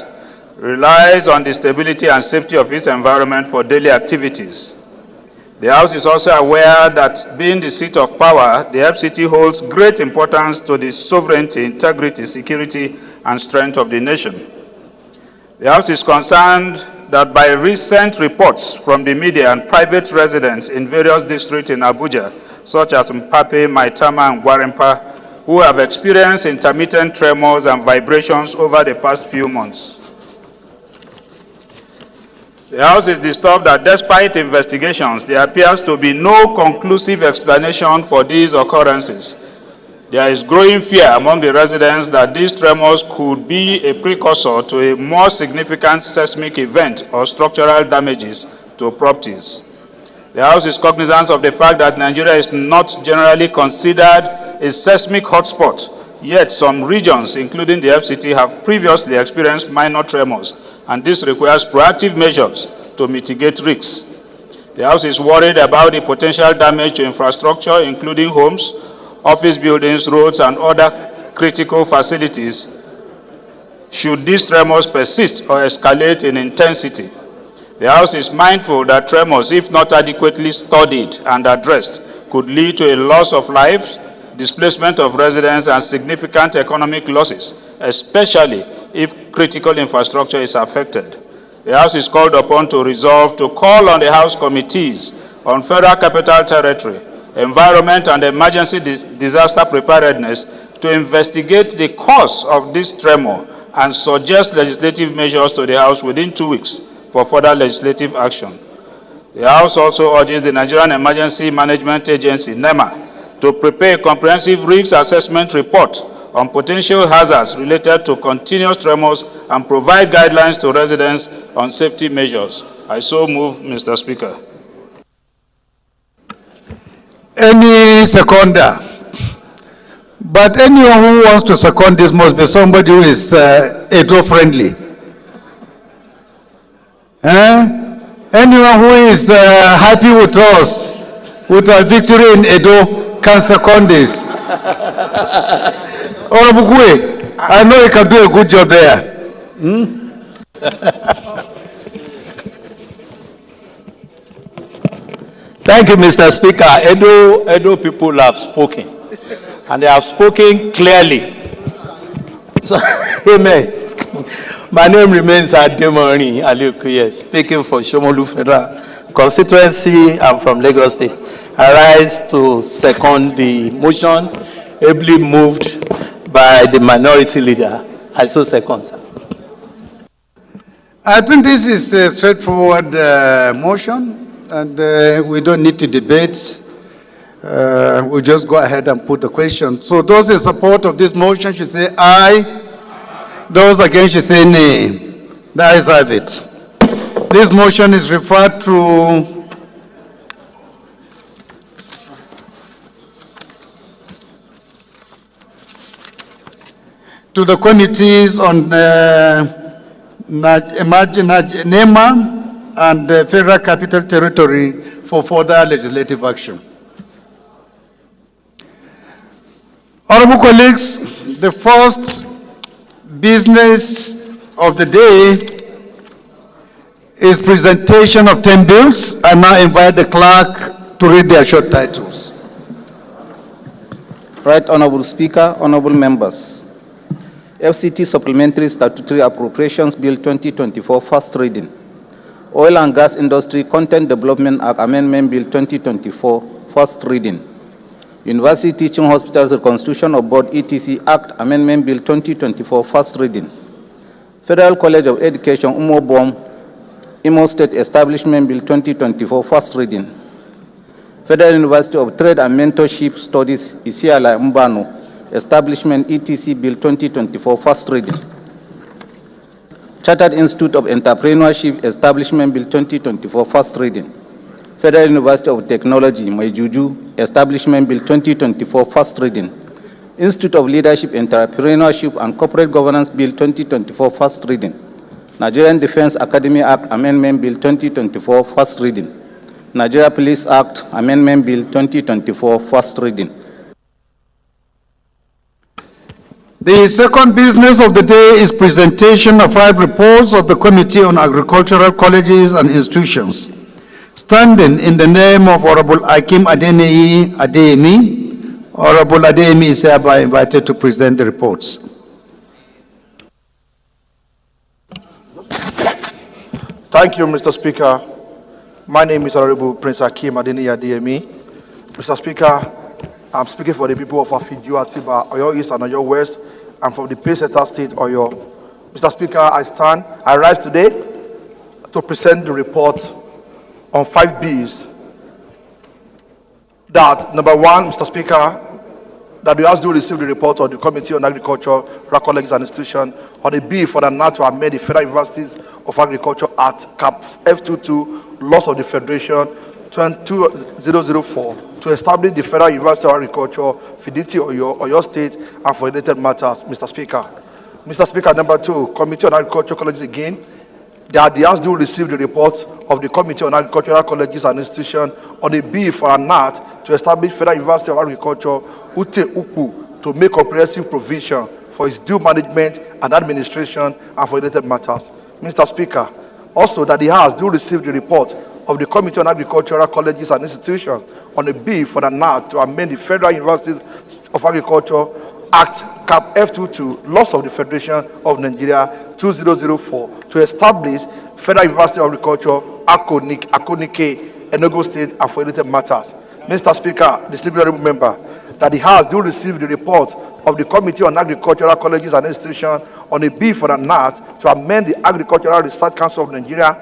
relies on the stability and safety of its environment for daily activities. The House is also aware that, being the seat of power, the FCT holds great importance to the sovereignty, integrity, security, and strength of the nation. The House is concerned that by recent reports from the media and private residents in various districts in Abuja, such as Mpape, Maitama, and Gwarimpa, who have experienced intermittent tremors and vibrations over the past few months. The House is disturbed that despite investigations, there appears to be no conclusive explanation for these occurrences. There is growing fear among the residents that these tremors could be a precursor to a more significant seismic event or structural damages to properties. The House is cognizant of the fact that Nigeria is not generally considered a seismic hotspot, yet some regions, including the FCT, have previously experienced minor tremors, and this requires proactive measures to mitigate risks. The House is worried about the potential damage to infrastructure, including homes, office buildings, roads, and other critical facilities should these tremors persist or escalate in intensity. The House is mindful that tremors, if not adequately studied and addressed, could lead to a loss of life, displacement of residents, and significant economic losses, especially if critical infrastructure is affected. The House is called upon to resolve to call on the House committees on Federal Capital Territory, Environment and Emergency Disaster Preparedness to investigate the cause of this tremor and suggest legislative measures to the House within 2 weeks for further legislative action. The House also urges the Nigerian Emergency Management Agency, NEMA, to prepare a comprehensive risk assessment report on potential hazards related to continuous tremors and provide guidelines to residents on safety measures. I so move, Mr. Speaker. Any seconder? But anyone who wants to second this must be somebody who is Edo-friendly. Anyone who is happy with us, with our victory in Edo, can second this. Orabukwe, I know you can do a good job there. Thank you, Mr. Speaker. Edo people have spoken, and they have spoken clearly. So, amen. My name remains Ademori Aliukuye, speaking for Shomolu Federal Constituency. I'm from Lagos State. I rise to second the motion ably moved by the minority leader. I so second, sir. I think this is a straightforward motion, and we don't need to debate. We'll just go ahead and put the question. So those in support of this motion should say aye. Those against should say nay. The ayes have it. This motion is referred to the committees on NEMA and the Federal Capital Territory for further legislative action. Honorable colleagues, the first business of the day is presentation of 10 bills. I now invite the clerk to read their short titles. Right Honorable Speaker, honorable members. FCT Supplementary Statutory Appropriations Bill 2024, first reading. Oil and Gas Industry Content Development Act Amendment Bill 2024, first reading. University Teaching Hospitals Reconstitution of Board ETC Act Amendment Bill 2024, first reading. Federal College of Education Umobom Imo State Establishment Bill 2024, first reading. Federal University of Trade and Mentorship Studies Isiala Mbano Establishment ETC Bill 2024, first reading. Chartered Institute of Entrepreneurship Establishment Bill 2024, first reading. Federal University of Technology Maijuju Establishment Bill 2024, first reading. Institute of Leadership, Entrepreneurship and Corporate Governance Bill 2024, first reading. Nigerian Defense Academy Act Amendment Bill 2024, first reading. Nigeria Police Act Amendment Bill 2024, first reading. The second business of the day is presentation of 5 reports of the Committee on Agricultural Colleges and Institutions. Standing in the name of Honorable Akim Adeniyi Adeyemi, Honorable Adeyemi is hereby invited to present the reports. Thank you, Mr. Speaker. My name is Honorable Prince Akim Adeniyi Adeyemi. Mr. Speaker, I'm speaking for the people of Afiju, Atiba, Oyo East and Oyo West, and from the Payseta State, Oyo. Mr. Speaker, I rise today to present the report on 5 Bs. That, number one, Mr. Speaker, that we also receive the report of the Committee on Agriculture, Federal Colleges and Institutions on a bill for the NAT to amend the Federal Universities of Agriculture Act, CAP F22, laws of the Federation 2004, to establish the Federal University of Agriculture, Fidelity Oyo State, and for related matters, Mr. Speaker. Mr. Speaker, number two, Committee on Agriculture Colleges again, that the House do receive the report of the Committee on Agricultural Colleges and Institutions on a bill for a NAT to establish Federal University of Agriculture, Ute Ukpu, to make comprehensive provision for its due management and administration and for related matters. Mr. Speaker, also that the House do receive the report of the Committee on Agricultural Colleges and Institutions on a bill for the NAT to amend the Federal Universities of Agriculture Act, CAP F22, laws of the Federation of Nigeria 2004, to establish Federal University of Agriculture, Akonike, Enugu State, and for related matters. Mr. Speaker, distinguished honorable member, that the House do receive the report of the Committee on Agricultural Colleges and Institutions on a bill for the NAT to amend the Agricultural Research Council of Nigeria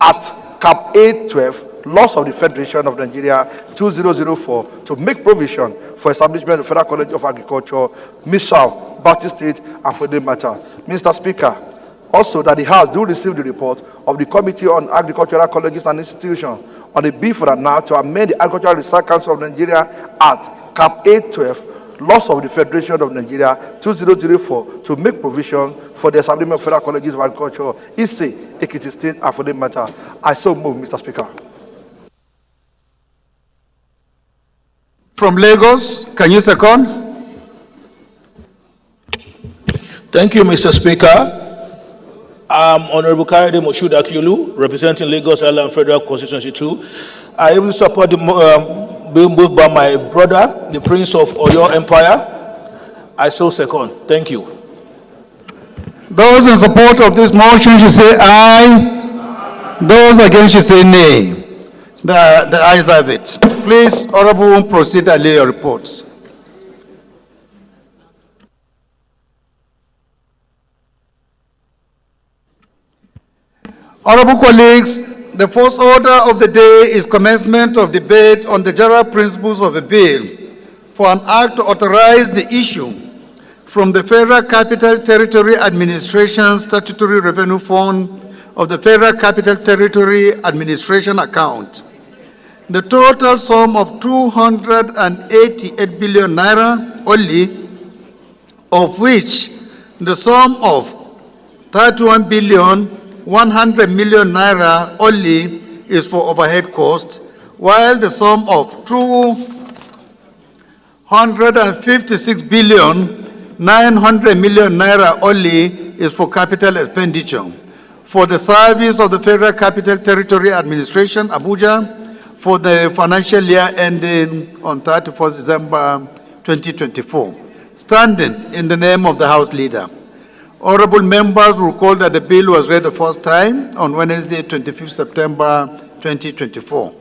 Act, CAP 812, laws of the Federation of Nigeria 2004, to make provision for establishment of Federal College of Agriculture, Misau, Baptist State, and for the matter. Mr. Speaker, also that the House do receive the report of the Committee on Agricultural Colleges and Institutions on a bill for the NAT to amend the Agricultural Research Council of Nigeria Act, CAP 812, laws of the Federation of Nigeria 2004, to make provision for the establishment of Federal Colleges of Agriculture, Ise, Ekiti State, and for the matter. I so move, Mr. Speaker. From Lagos, can you second? Thank you, Mr. Speaker. I'm Honorable Kayode Moshood Akiolu, representing Lagos Island Federal Constituency 2. I even support the bill moved by my brother, the Prince of Oyo Empire. I so second. Thank you. Those in support of this motion should say aye. Those against should say nay. The ayes have it. Please, Honorable, proceed and lay your reports. Honorable colleagues, the first order of the day is commencement of debate on the general principles of a bill for an act to authorize the issue from the Federal Capital Territory Administration Statutory Revenue Fund of the Federal Capital Territory Administration account the total sum of 288 billion naira only, of which the sum of 31 billion 100 million naira only is for overhead cost, while the sum of 256 billion 900 million naira only is for capital expenditure for the service of the Federal Capital Territory Administration, Abuja, for the financial year ending on 31st December 2024, standing in the name of the House Leader. Honorable members will recall that the bill was read the first time on Wednesday, 25th September 2024.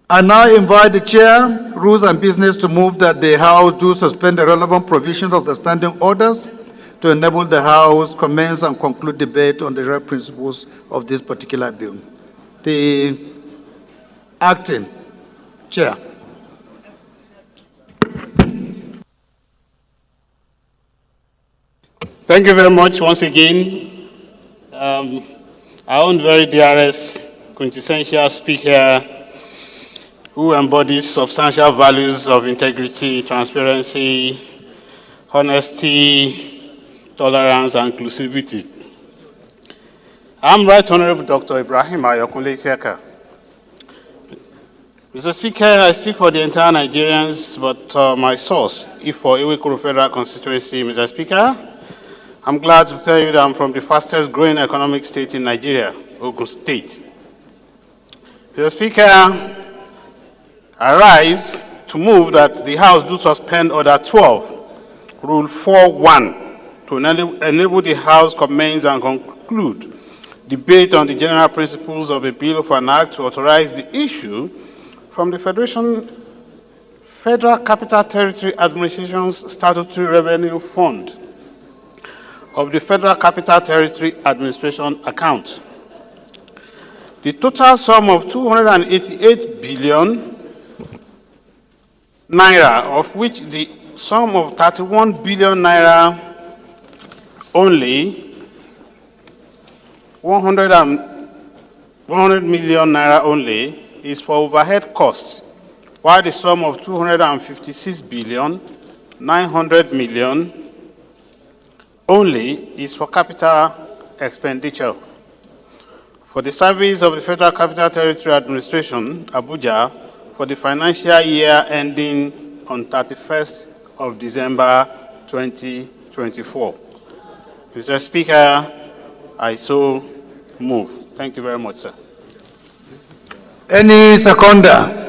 I now invite the Chair, Rules and Business, to move that the House do suspend the relevant provisions of the standing orders to enable the House commence and conclude debate on the real principles of this particular bill. The acting Chair. Thank you very much once again. Our own very dearest quintessential speaker, who embodies substantial values of integrity, transparency, honesty, tolerance, and inclusivity. I'm Right Honorable Dr. Ibrahim Ayokunle Seka. Mr. Speaker, I speak for the entire Nigerians, but my source, if for Iwekuru Federal Constituency, Mr. Speaker, I'm glad to tell you that I'm from the fastest growing economic state in Nigeria, Ogun State. Mr. Speaker, I rise to move that the House do suspend Order 12, Rule 4.1, to enable the House commence and conclude debate on the general principles of a bill for an act to authorize the issue from the Federal Capital Territory Administration's Statutory Revenue Fund of the Federal Capital Territory Administration account. The total sum of 288 billion naira, of which the sum of 31 billion naira only, 100 million naira only, is for overhead costs, while the sum of 256 billion 900 million only is for capital expenditure. For the service of the Federal Capital Territory Administration, Abuja, for the financial year ending on 31st of December 2024. Mr. Speaker, I so move. Thank you very much, sir. Any seconder?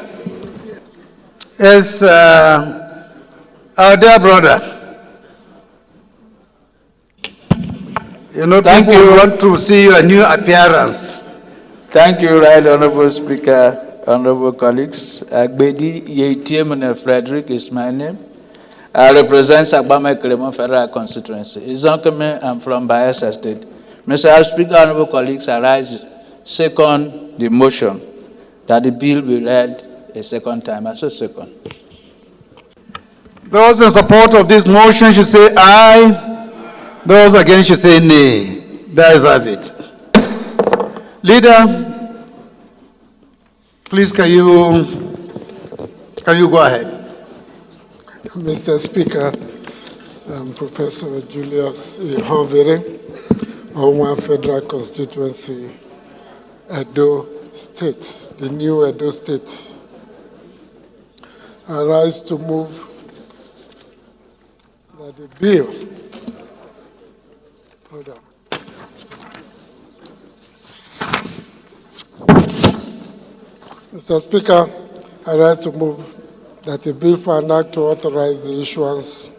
Yes, our dear brother. You know, people want to see your new appearance. Thank you, Right Honorable Speaker, honorable colleagues. Agbedi Yeitimene Frederick is my name. I represent Sagbame Kremon Federal Constituency. Izonkeme, I'm from Bayelsa State. Mr. Speaker, honorable colleagues, I rise second the motion that the bill be read a second time. I so second. Those in support of this motion should say aye. Those against should say nay. There is have it. Leader, please can you go ahead? Mr. Speaker, Professor Julius Hovere, Owa Federal Constituency, Edo State, the new Edo State. I rise to move that the bill, hold on. Mr. Speaker, I rise to move that a bill for an act to authorize the issuance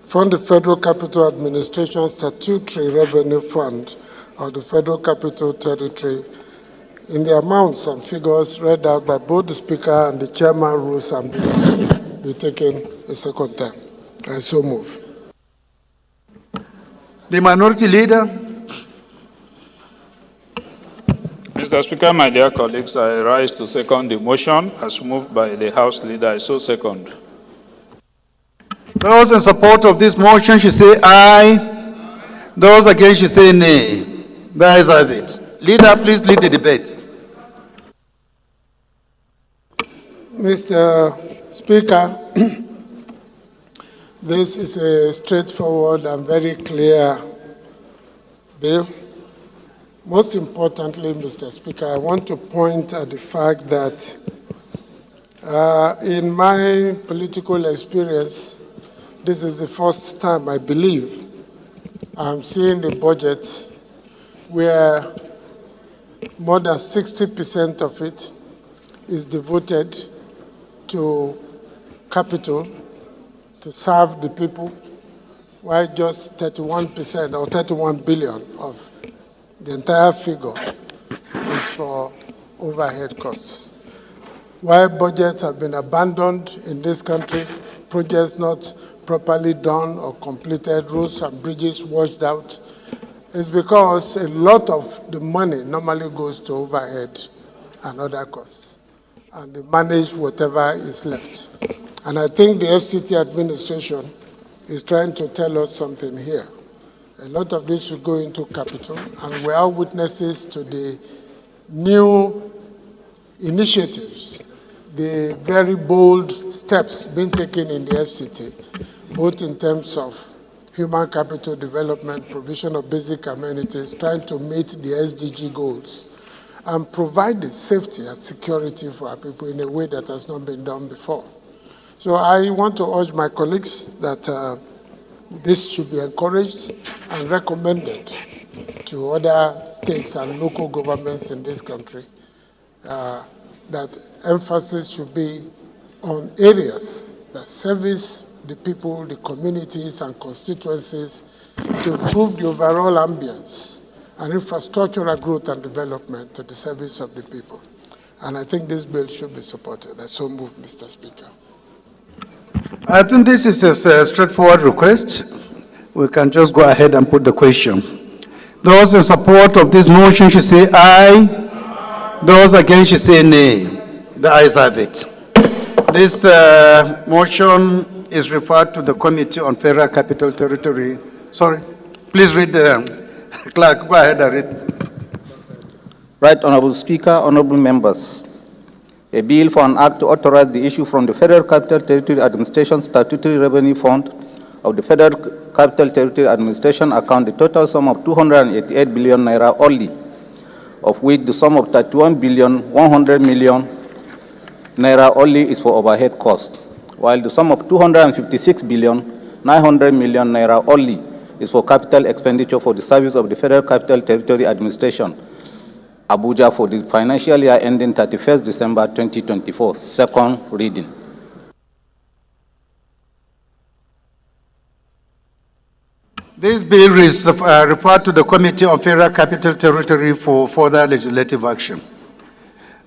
from the Federal Capital Administration Statutory Revenue Fund of the Federal Capital Territory in the amounts and figures read out by both the Speaker and the Chairman rules and business be taken a second time. I so move. The Minority Leader. Mr. Speaker, my dear colleagues, I rise to second the motion as moved by the House Leader. I so second. Those in support of this motion should say aye. Those against should say nay. There is have it. Leader, please lead the debate. Mr. Speaker, this is a straightforward and very clear bill. Most importantly, Mr. Speaker, I want to point at the fact that in my political experience, this is the first time, I believe, I'm seeing the budget where more than 60% of it is devoted to capital, to serve the people, while just 31% or 31 billion of the entire figure is for overhead costs. While budgets have been abandoned in this country, projects not properly done or completed, roads and bridges washed out, it's because a lot of the money normally goes to overhead and other costs, and they manage whatever is left. And I think the FCT administration is trying to tell us something here. A lot of this will go into capital, and we are witnesses to the new initiatives, the very bold steps being taken in the FCT, both in terms of human capital development, provision of basic amenities, trying to meet the SDG goals, and provide the safety and security for our people in a way that has not been done before. So I want to urge my colleagues that this should be encouraged and recommended to other states and local governments in this country, that emphasis should be on areas that service the people, the communities and constituencies to improve the overall ambience and infrastructural growth and development to the service of the people. And I think this bill should be supported. I so move, Mr. Speaker. I think this is a straightforward request. We can just go ahead and put the question. Those in support of this motion should say aye. Those against should say nay. The ayes have it. This motion is referred to the Committee on Federal Capital Territory. Sorry, please read the clerk. Go ahead and read. Right Honorable Speaker, honorable members. A bill for an act to authorize the issue from the Federal Capital Territory Administration Statutory Revenue Fund of the Federal Capital Territory Administration account the total sum of 288 billion naira only, of which the sum of 31 billion 100 million naira only is for overhead costs, while the sum of 256 billion 900 million naira only is for capital expenditure for the service of the Federal Capital Territory Administration, Abuja, for the financial year ending 31st December 2024. Second reading. This bill is referred to the Committee on Federal Capital Territory for further legislative action.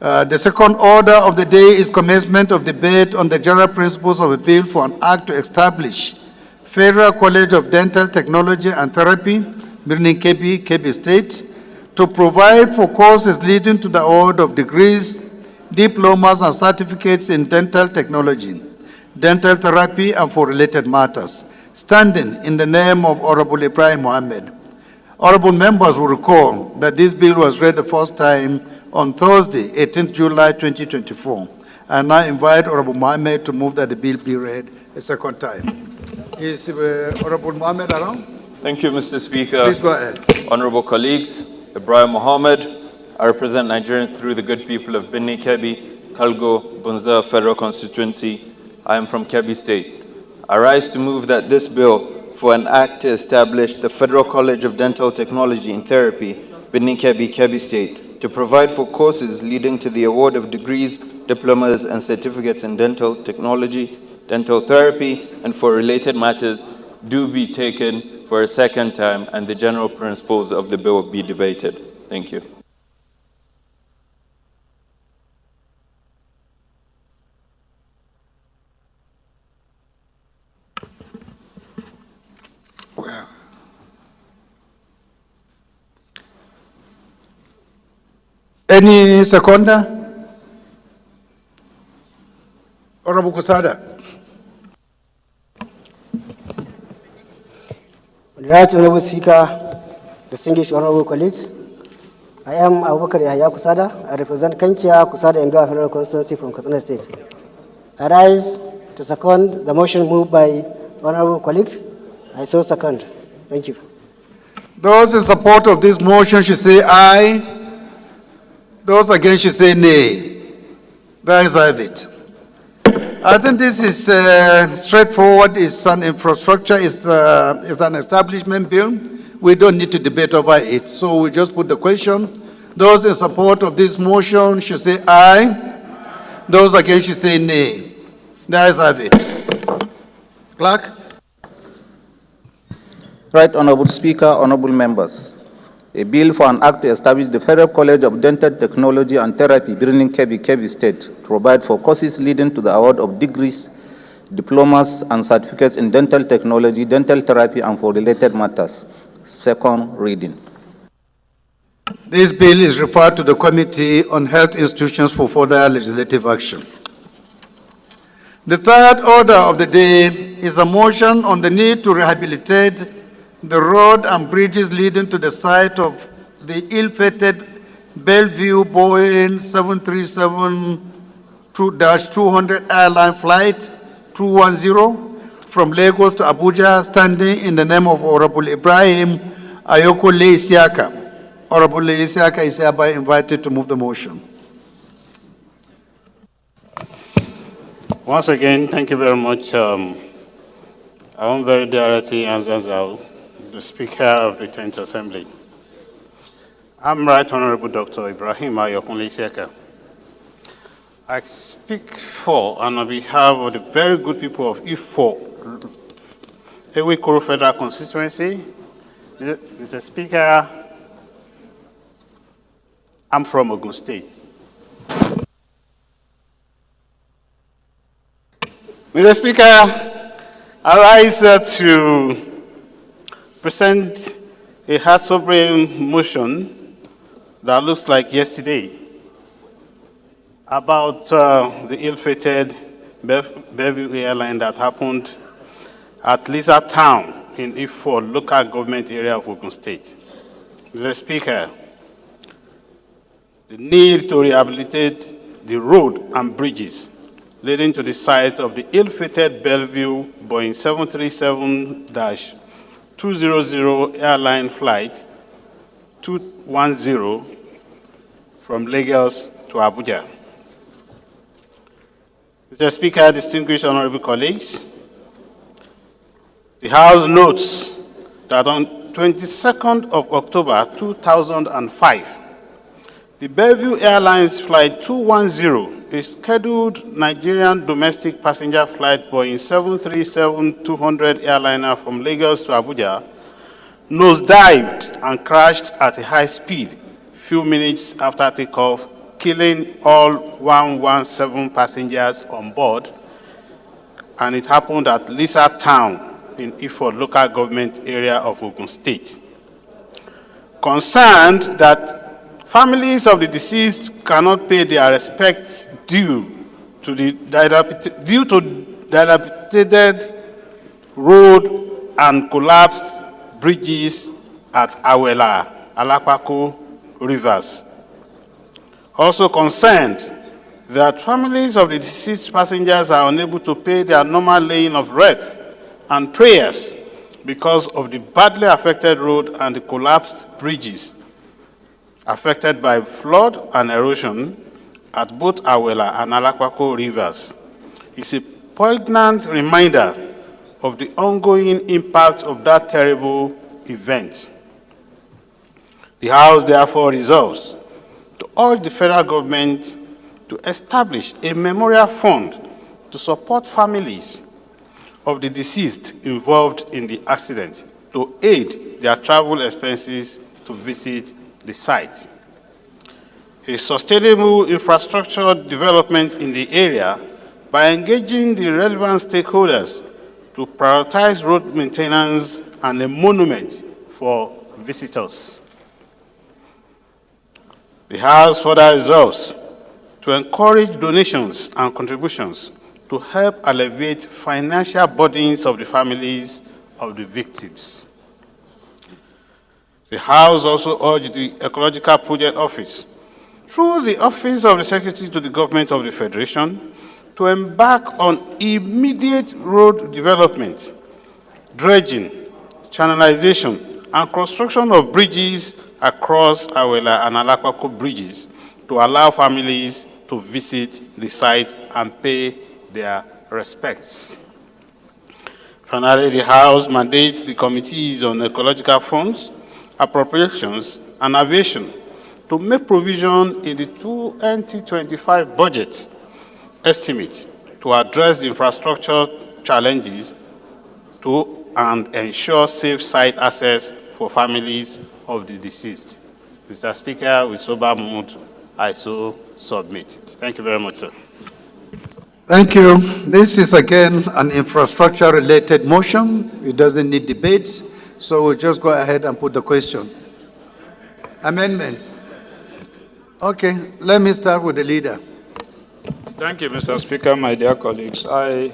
The second order of the day is commencement of debate on the general principles of a bill for an act to establish Federal College of Dental Technology and Therapy, Birnin Kebbi, Kebbi State, to provide for courses leading to the award of degrees, diplomas, and certificates in dental technology, dental therapy, and for related matters, standing in the name of Honorable Ibrahim Mohammed. Honorable members will recall that this bill was read the first time on Thursday, 18th July 2024. I now invite Honorable Mohammed to move that the bill be read a second time. Is Honorable Mohammed around? Thank you, Mr. Speaker. Please go ahead. Honorable colleagues, Ibrahim Mohammed, I represent Nigerians through the good people of Birnin Kebbi, Kalgo, Bunza Federal Constituency. I am from Kebbi State. I rise to move that this bill for an act to establish the Federal College of Dental Technology and Therapy, Birnin Kebbi, Kebbi State, to provide for courses leading to the award of degrees, diplomas, and certificates in dental technology, dental therapy, and for related matters do be taken for a second time, and the general principles of the bill be debated. Thank you. Any seconder? Honorable Kusada. Right Honorable Speaker, distinguished honorable colleagues, I am Abubakar Yahya Kusada. I represent Kankia Kusada Enga Federal Constituency from Katsina State. I rise to second the motion moved by honorable colleague. I so second. Thank you. Those in support of this motion should say aye. Those against should say nay. The ayes have it. I think this is straightforward. It's an infrastructure, it's an establishment bill. We don't need to debate over it. So we just put the question. Those in support of this motion should say aye. Those against should say nay. The ayes have it. Clerk? Right Honorable Speaker, honorable members. A bill for an act to establish the Federal College of Dental Technology and Therapy, Birnin Kebbi, Kebbi State, to provide for courses leading to the award of degrees, diplomas, and certificates in dental technology, dental therapy, and for related matters. Second reading. This bill is referred to the Committee on Health Institutions for further legislative action. The third order of the day is a motion on the need to rehabilitate the road and bridges leading to the site of the ill-fated Bellevue Boeing 737-200 airline flight 210 from Lagos to Abuja, standing in the name of Honorable Ibrahim Ayokole Isiaka. Honorable Isiaka is hereby invited to move the motion. Once again, thank you very much. I want very directly answer the Speaker of the 10th Assembly. I'm Right Honorable Dr. Ibrahim Ayokole Isiaka. I speak for and on behalf of the very good people of Ifo, Ewikoro Federal Constituency. Mr. Speaker, I'm from Ogun State. Mr. Speaker, I rise to present a heart-sobering motion that looks like yesterday about the ill-fated Bellevue airline that happened at Lisa Town in Ifo, local government area of Ogun State. Mr. Speaker, the need to rehabilitate the road and bridges leading to the site of the ill-fated Bellevue Boeing 737-200 airline flight 210 from Lagos to Abuja. Mr. Speaker, distinguished honorable colleagues, the House notes that on 22nd of October 2005, the Bellevue Airlines Flight 210, a scheduled Nigerian domestic passenger flight Boeing 737-200 airliner from Lagos to Abuja, nosedived and crashed at a high speed few minutes after takeoff, killing all 117 passengers on board, and it happened at Lisa Town in Ifo, local government area of Ogun State. Concerned that families of the deceased cannot pay their respects due to dilapidated road and collapsed bridges at Awela, Alapako rivers. Also concerned that families of the deceased passengers are unable to pay their normal laying of wreaths and prayers because of the badly affected road and the collapsed bridges affected by flood and erosion at both Awela and Alakwako rivers. It's a poignant reminder of the ongoing impact of that terrible event. The House therefore resolves to urge the federal government to establish a memorial fund to support families of the deceased involved in the accident to aid their travel expenses to visit the site. A sustainable infrastructure development in the area by engaging the relevant stakeholders to prioritize road maintenance and a monument for visitors. The House further resolves to encourage donations and contributions to help alleviate financial burdens of the families of the victims. The House also urged the Ecological Project Office, through the Office of the Secretary to the Government of the Federation, to embark on immediate road development, dredging, channelization, and construction of bridges across Awela and Alakwako bridges to allow families to visit the site and pay their respects. Finally, the House mandates the Committees on Ecological Funds, Appropriations, and Aviation to make provision in the 2025 budget estimate to address the infrastructure challenges and ensure safe site access for families of the deceased. Mr. Speaker, with sober mood, I so submit. Thank you very much, sir. Thank you. This is again an infrastructure-related motion. It doesn't need debates, so we'll just go ahead and put the question. Amendment. Okay, let me start with the leader. Thank you, Mr. Speaker, my dear colleagues. I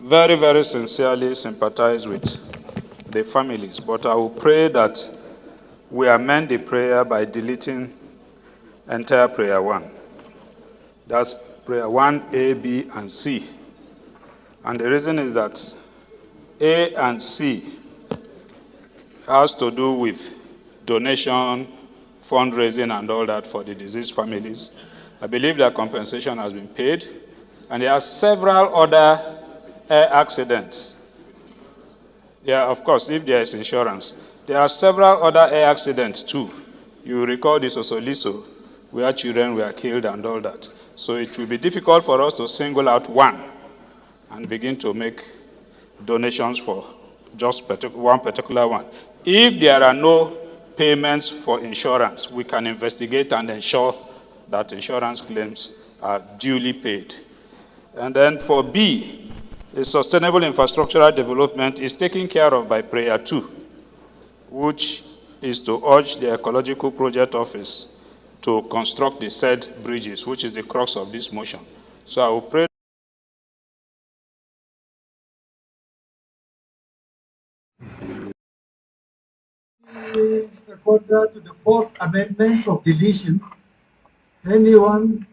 very, very sincerely sympathize with the families, but I will pray that we amend the prayer by deleting entire prayer 1. That's prayer 1, A, B, and C. And the reason is that A and C has to do with donation, fundraising, and all that for the deceased families. I believe that compensation has been paid, and there are several other air accidents. Yeah, of course, if there is insurance. There are several other air accidents too. You recall this Osoliso, where children were killed and all that. So it will be difficult for us to single out one and begin to make donations for just one particular one. If there are no payments for insurance. We can investigate and ensure that insurance claims are duly paid. And then for B, the sustainable infrastructural development is taken care of by prayer 2, which is to urge the Ecological Project Office to construct the said bridges, which is the crux of this motion. So I will pray. Seconder to the first amendment of deletion. Anyone,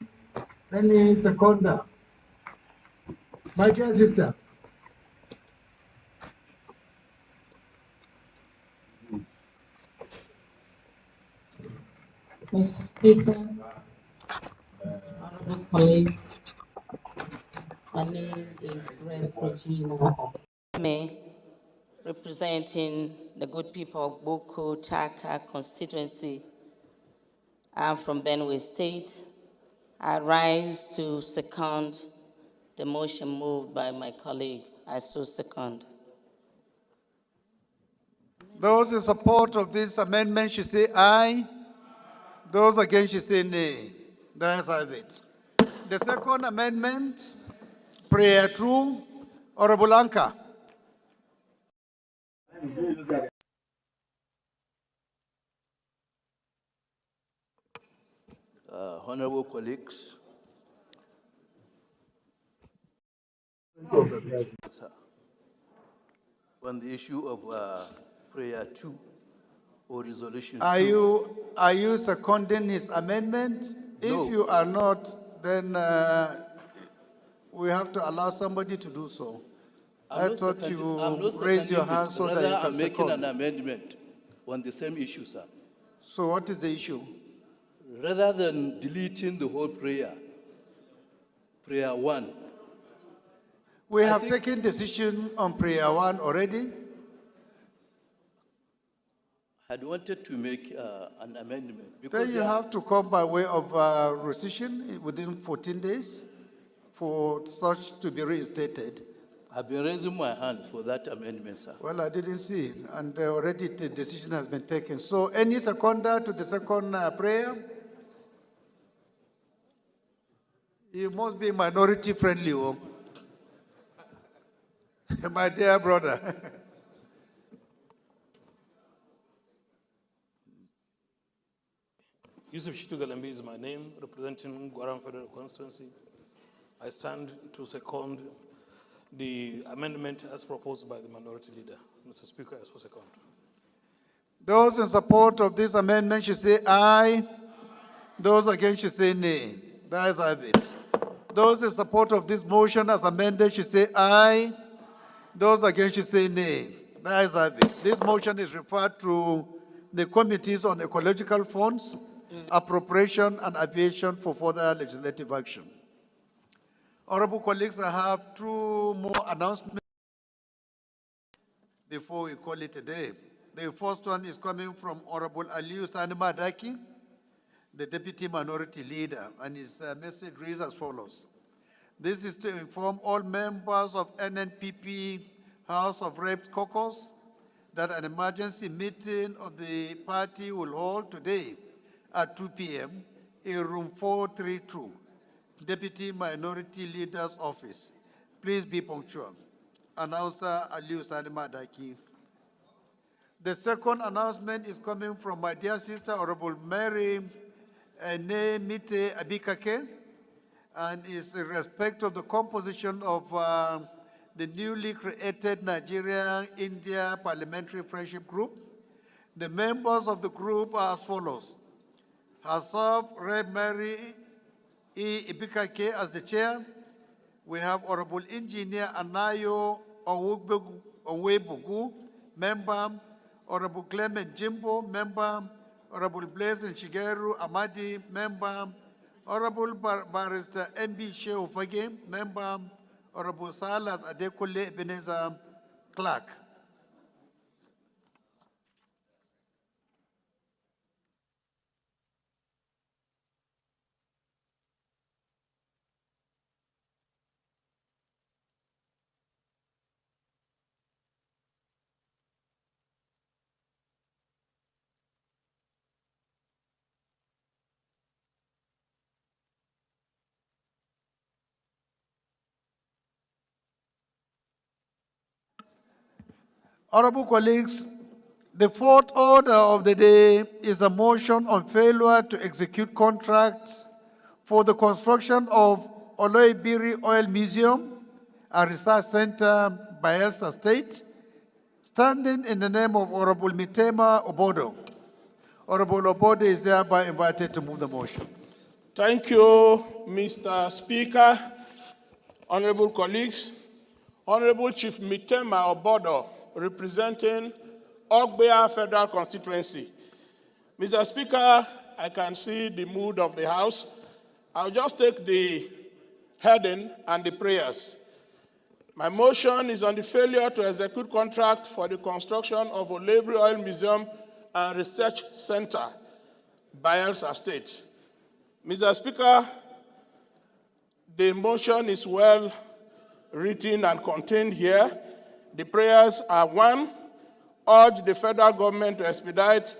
any seconder? My dear sister. Mr. Speaker, honorable colleagues, my name is Rev. Regina May, representing the good people of Boko Taka constituency. I'm from Benue State. I rise to second the motion moved by my colleague. I so second. Those in support of this amendment should say aye. Those against should say nay. The ayes have it. The second amendment, prayer through, Honorable Anka. Honorable colleagues, on the issue of prayer 2 or resolution 2. Are you seconding his amendment? No. If you are not, then we have to allow somebody to do so. I thought you raised your hand so that you can I'm making an second. amendment on the same issue, sir. So what is the issue? Rather than deleting the whole prayer 1. We have taken decision on prayer 1 already. Had wanted to make an amendment. Because Then you have to come by way of rescission within 14 days for such to be reinstated. I've been raising my hand for that amendment, sir. Well, I didn't see, and already the decision has been taken. So any seconder to the second prayer? You must be minority friendly, my dear brother. Yusuf Shitugalambi is my name, representing Guaram Federal Constituency. I stand to second the amendment as proposed by the minority leader. Mr. Speaker, I so second. Those in support of this amendment should say aye. Those against should say nay. The ayes have it. Those in support of this motion as amended should say aye. Those against should say nay. The ayes have it. This motion is referred to the committees on ecological funds, appropriation, and aviation for further legislative action. Honorable colleagues, I have two more announcements before we call it a day. The first one is coming from Honorable Aliyu Sani Madaki, the Deputy Minority Leader, and his message reads as follows. This is to inform all members of NNPP House of Reps caucus that an emergency meeting of the party will hold today at 2 p.m. in room 432, Deputy Minority Leader's office. Please be punctual. Announcer Aliyu Sani Madaki. The second announcement is coming from my dear sister, Honorable Mary Mite Abikake, and is in respect of the composition of the newly created Nigeria-India Parliamentary Friendship Group. The members of the group are as follows. Herself, Rev. Mary E. Ibikake as the chair. We have Honorable Engineer Anayo Onwebugu, member. Honorable Clement Jimbo, member. Honorable Blessing Shigeru Amadi, member. Honorable Barrister M.B. Shehu Fage, member. Honorable Salas Adekole Ebenezer, clerk. Honorable colleagues, the fourth order of the day is a motion on failure to execute contracts for the construction of Oloibiri Oil Museum and Research Center, Bayelsa State, standing in the name of Honorable Mitema Obodo. Honorable Obodo is thereby invited to move the motion. Thank you, Mr. Speaker. Honorable colleagues, Honorable Chief Mitema Obodo, representing Ogbea Federal Constituency. Mr. Speaker, I can see the mood of the House. I'll just take the heading and the prayers. My motion is on the failure to execute contract for the construction of Olebri Oil Museum and Research Center, Bayelsa State. Mr. Speaker, the motion is well written and contained here. The prayers are: 1, urge the federal government to expedite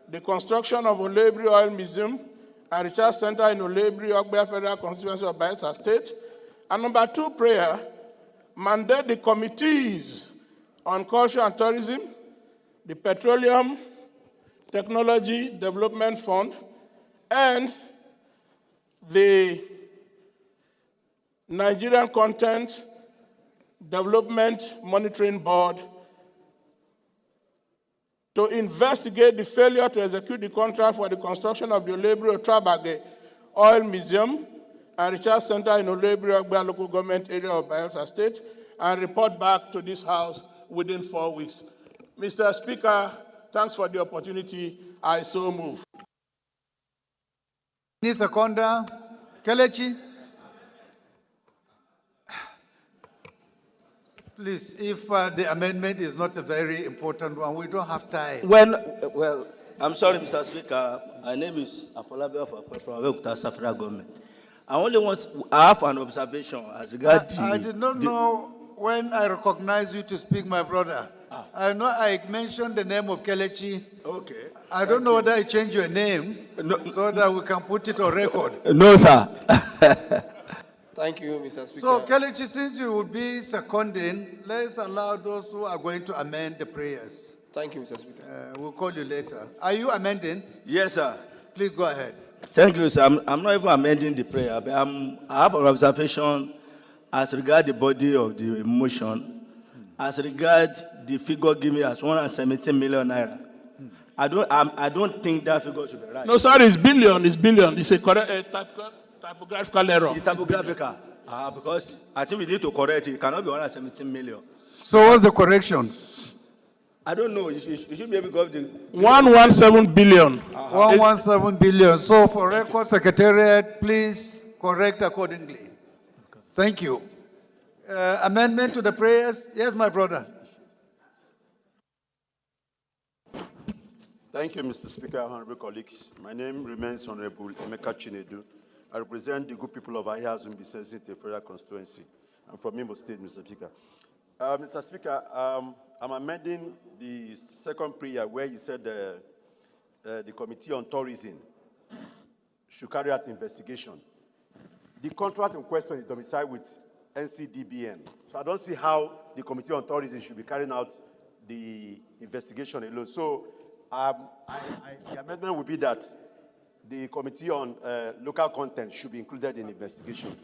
the construction of Olebri Oil Museum and Research Center in Olebri, Ogbea Federal Constituency of Bayelsa State. And number 2 prayer, mandate the committees on culture and tourism, the Petroleum Technology Development Fund, and the Nigerian Content Development Monitoring Board to investigate the failure to execute the contract for the construction of the Olebri Otrabage Oil Museum and Research Center in Olebri, Ogbea local government area of Bayelsa State, and report back to this House within 4 weeks. Mr. Speaker, thanks for the opportunity. I so move. Seconda, Kelechi. Please, if the amendment is not a very important one, we don't have time. Well, I'm sorry, Mr. Speaker. My name is Afolabi from Abeokuta Federal Government. I have an observation as regards I did not know when I recognized you to speak, my brother. I know I mentioned the name of Kelechi. Okay. I don't know whether I changed your name so that we can put it on record. No, sir. Thank you, Mr. Speaker. So, Kelechi, since you will be seconding, let's allow those who are going to amend the prayers. Thank you, Mr. Speaker. We'll call you later. Are you amending? Yes, sir. Please go ahead. Thank you, sir. I'm not even amending the prayer, but I have an observation as regards the body of the motion, as regards the figure given as 117 million naira. I don't think that figure should be right. No, sir, it's billion. It's billion. It's a correct typographical error. It's typographical. Because I think we need to correct it. It cannot be 117 million. So what's the correction? I don't know. You should be able to go the 117 billion. 117 billion. So for record secretariat, please correct accordingly. Thank you. Amendment to the prayers? Yes, my brother. Thank you, Mr. Speaker, honorable colleagues. My name remains Honorable Emeka Chinedu. I represent the good people of Ahia-Zumbi State Federal Constituency. I'm from Imo State, Mr. Speaker. Mr. Speaker, I'm amending the second prayer where you said the Committee on Tourism should carry out investigation. The contract in question is domiciled with NCDBN. So I don't see how the Committee on Tourism should be carrying out the investigation alone. So the amendment would be that the Committee on Local Content should be included in the investigation.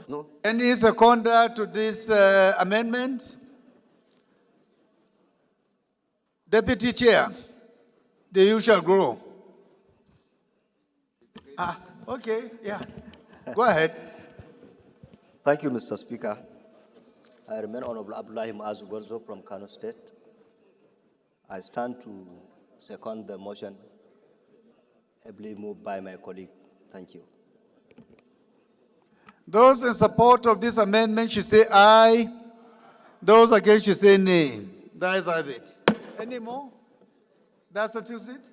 No? Any seconder to this amendment? Deputy Chair, the you shall grow. Okay, yeah. Go ahead. Thank you, Mr. Speaker. I remain Honorable Abdullahi Maazu Gorzo from Kano State. I stand to second the motion ably moved by my colleague. Thank you. Those in support of this amendment should say aye. Those against should say nay. The ayes have it. Any more? That settles it?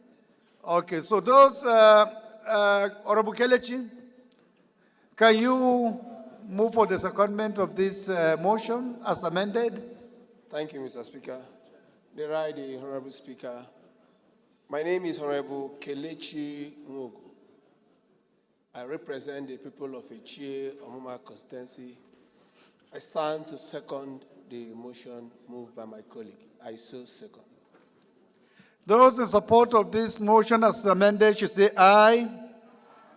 Okay, so those, Honorable Kelechi, can you move for the secondment of this motion as amended? Thank you, Mr. Speaker. The right, the Honorable Speaker. My name is Honorable Kelechi Nwogu. I represent the people of Ichie Omuma constituency. I stand to second the motion moved by my colleague. I so second. Those in support of this motion as amended should say aye.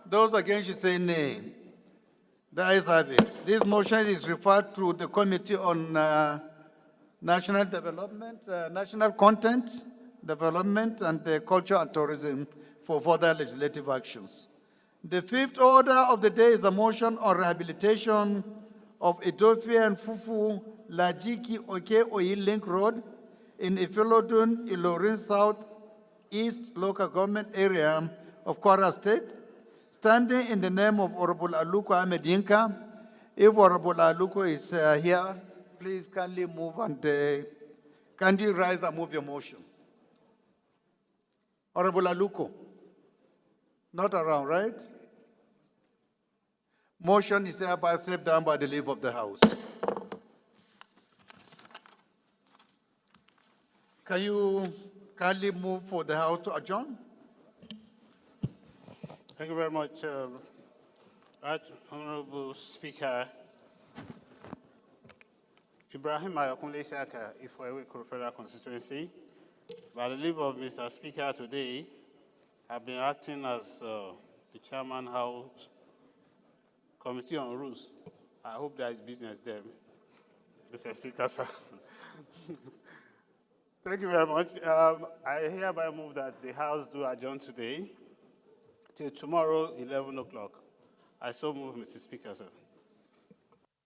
Those against should say nay. The ayes have it. This motion is referred to the Committee on National Development, National Content Development, and Culture and Tourism for further legislative actions. The fifth order of the day is a motion on rehabilitation of Ethiopia and Fufu Lajiki Oke Oil Link Road in Ifilodun, Ilorin South East Local Government Area of Kwara State, standing in the name of Honorable Aluko Ahmed Yinka. If Honorable Aluko is here, please kindly move and kindly rise and move your motion. Honorable Aluko, not around, right? Motion is hereby stepped down by the leave of the House. Can you kindly move for the House to adjourn? Thank you very much, Right Honorable Speaker. Ibrahim Ayakunle Saka, Ifewe Federal Constituency. By the leave of Mr. Speaker today, I've been acting as the Chairman House Committee on Rules. I hope there is business there, Mr. Speaker, sir. Thank you very much. I hereby move that the House do adjourn today till tomorrow, 11 o'clock. I so move, Mr. Speaker, sir.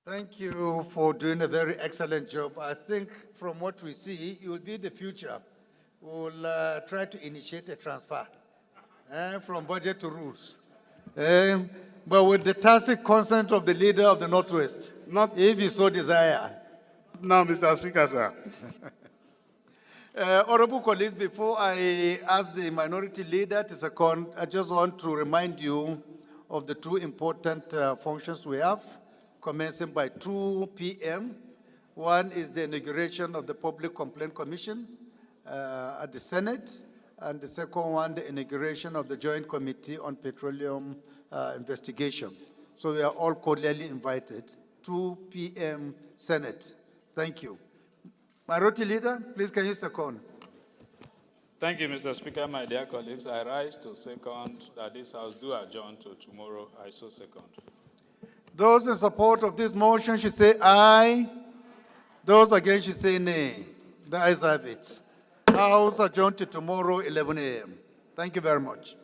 Thank you for doing a very excellent job. I think from what we see, you will be the future. We'll try to initiate a transfer from budget to rules. But with the tacit consent of the leader of the Northwest, if you so desire. No, Mr. Speaker, sir. Honorable colleagues, before I ask the minority leader to second, I just want to remind you of the two important functions we have, commencing by 2 p.m. One is the inauguration of the Public Complaint Commission at the Senate, and the second one, the inauguration of the Joint Committee on Petroleum Investigation. So we are all cordially invited. 2 p.m. Senate. Thank you. Minority Leader, please can you second? Thank you, Mr. Speaker. My dear colleagues, I rise to second that this House do adjourn to tomorrow. I so second. Those in support of this motion should say aye. Those against should say nay. The ayes have it. House adjourned to tomorrow, 11 a.m. Thank you very much.